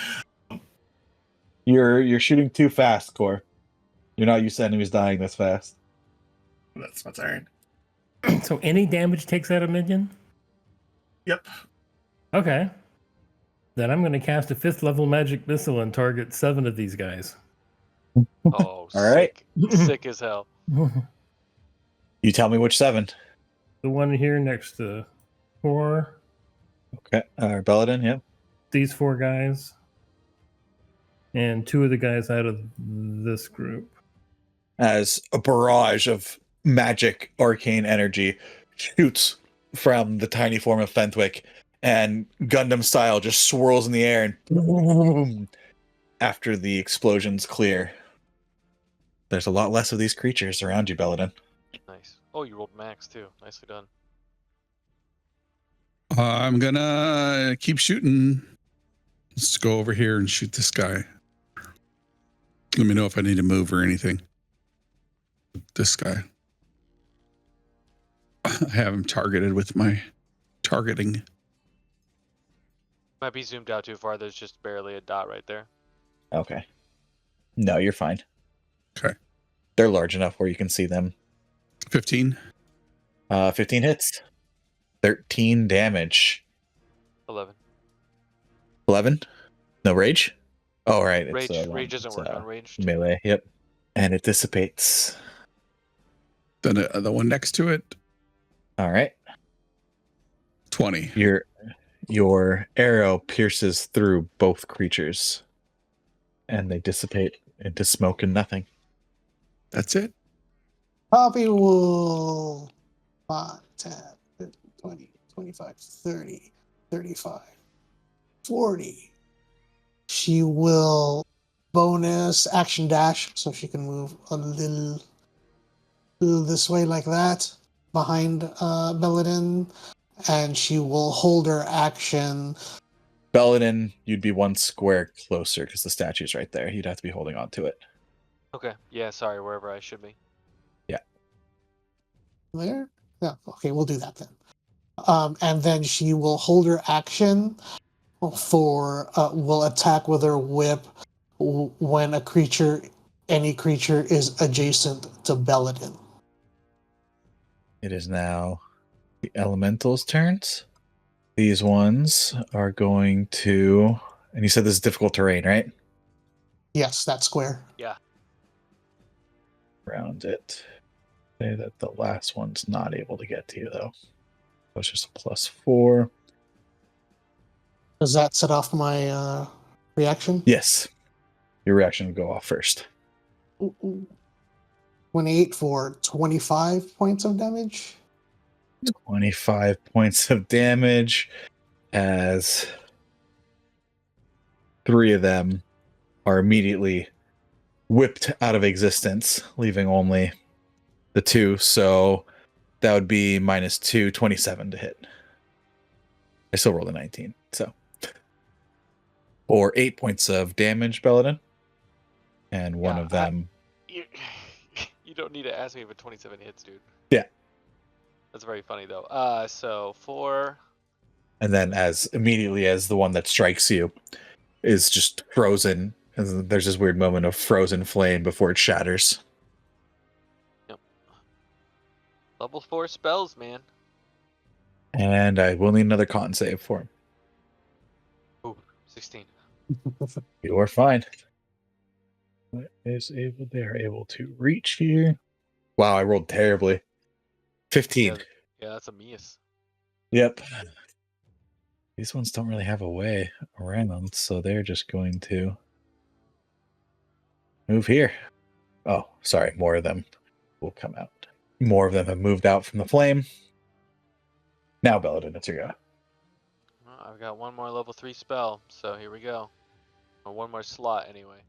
You're shooting too fast, Core. You're not used to enemies dying this fast. That's my turn. So any damage takes out a minion? Yep. Okay. Then I'm going to cast a 5th level magic missile and target 7 of these guys. Oh, All right. sick as hell. You tell me which 7. The one here next to 4, Okay. Belladin, yep. these 4 guys, and 2 of the guys out of this group. As a barrage of magic arcane energy shoots from the tiny form of Fenthwick and Gundam style just swirls in the air and boom, after the explosions clear. There's a lot less of these creatures around you, Belladin. Nice. Oh, you rolled max too. Nicely done. I'm gonna keep shooting. Let's go over here and shoot this guy. Let me know if I need to move or anything. This guy. I have him targeted with my targeting. Might be zoomed out too far. There's just barely a dot right there. Okay. No, you're fine. Okay. They're large enough where you can see them. 15. 15 hits. 13 damage. 11. 11? No rage? Oh, right. Rage. It's, Rage doesn't it's, work on rage. melee. Yep. And it dissipates. Then the one next to it, All right. 20. Your arrow pierces through both creatures, and they dissipate into smoke and nothing. That's it. Poppy will 5, 10, 15, 20, 25, 30, 35, 40. She will bonus action dash so she can move a little this way like that behind Belladin, and she will hold her action. Belladin, you'd be one square closer because the statue's right there. You'd have to be holding on to it. Okay. Yeah. Sorry. Wherever I should be. There? Yeah, okay, we'll do that then. And then she will hold her action for will attack with her whip when any creature is adjacent to Belladin. It is now the elementals' turns. These ones are going to, and you said this is difficult terrain, right? Yes, that square. Yeah. Around it. Say that the last one's not able to get to you though. So it's just a +4. Does that set off my reaction? Yes. Your reaction will go off first. 28 for 25 points of damage. 25 points of damage as 3 of them are immediately whipped out of existence, leaving only the 2. So that would be -2, 27 to hit. I still rolled a 19. So, or 8 points of damage, Belladin. And one Yeah, of them. You don't need to ask me if a 27 hits, dude. Yeah. That's very funny though. So 4. And then as immediately as the one that strikes you is just frozen, and there's this weird moment of frozen flame before it shatters. Level 4 spells, man. And I will need another con save for him. Ooh, 16. You are fine. They are able to reach here. Wow, I rolled terribly. 15. Yeah, that's a miss. Yep. These ones don't really have a way around, so they're just going to move here. Oh, sorry, more of them will come out. More of them have moved out from the flame. Now, Belladin, it's your go. Well, I've got one more level 3 spell, so here we go. Or one more slot, anyway.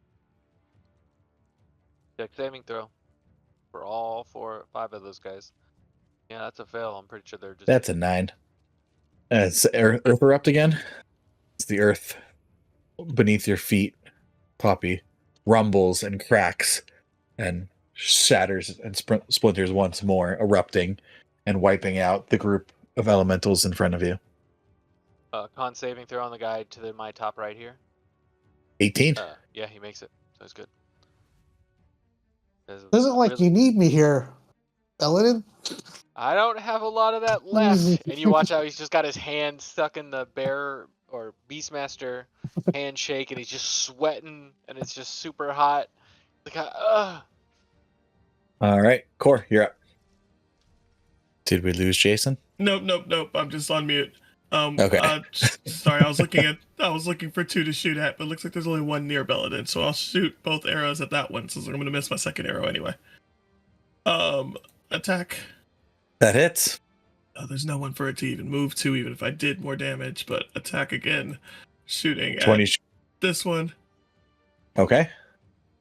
Dex saving throw for all 5 of those guys. Yeah, that's a fail. I'm pretty sure they're just. That's a 9. It's Earth Erupt again. It's the earth beneath your feet, Poppy, rumbles and cracks and shatters and splinters once more, erupting and wiping out the group of elementals in front of you. Con saving throw on the guy to my top right here. 18. Yeah, he makes it. So it's good. Doesn't like you need me here, Belladin. I don't have a lot of that left. And you watch how he's just got his hand stuck in the bear or Beastmaster handshake, and he's just sweating, and it's just super hot. Like, All right, Core, you're up. Did we lose Jason? Nope. I'm just on mute. Okay. Sorry, I was looking for 2 to shoot at, but it looks like there's only 1 near Belladin, so I'll shoot both arrows at that one, since I'm gonna miss my second arrow anyway. Attack. That hits. There's no one for it to even move to, even if I did more damage, but attack again. Shooting 20. at this one, Okay.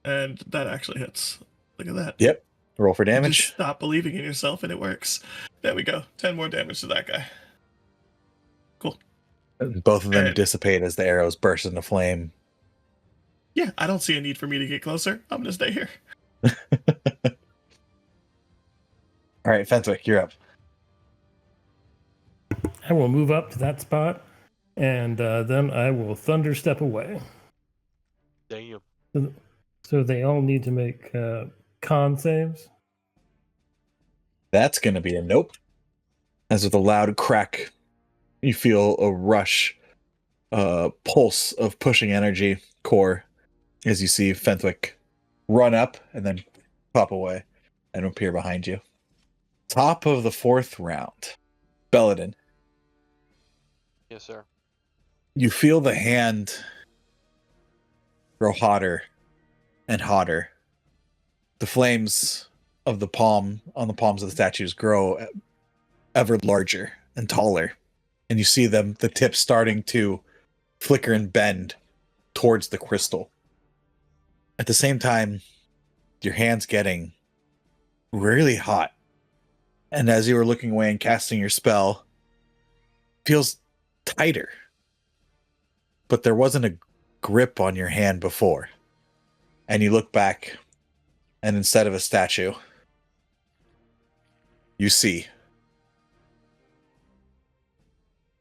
and that actually hits. Look at that. Yep. Roll for You damage. just stop believing in yourself and it works. There we go. 10 more damage to that guy. Cool. Both of them And- dissipate as the arrows burst into flame. Yeah, I don't see a need for me to get closer. I'm gonna stay here. All right, Fenwick, you're up. I will move up to that spot, and then I will thunder step away. damn. So they all need to make con saves. That's going to be a nope. As with a loud crack, you feel a rush, pulse of pushing energy, Core, as you see Fenwick run up and then pop away and appear behind you. Top of the 4th round, Belladin. Yes, sir. You feel the hand grow hotter and hotter. The flames of the palms of the statues grow ever larger and taller. And you see them, the tips starting to flicker and bend towards the crystal. At the same time, your hand's getting really hot. And as you were looking away and casting your spell, it feels tighter. But there wasn't a grip on your hand before. And you look back, and instead of a statue, you see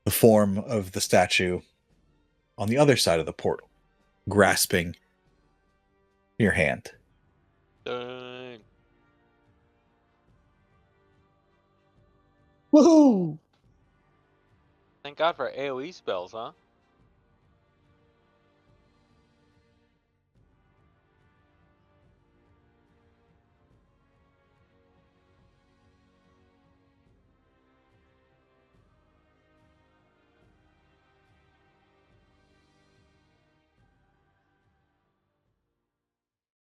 the form of the statue on the other side of the portal, grasping your hand. Dang. Woohoo! Thank God for AoE spells, huh?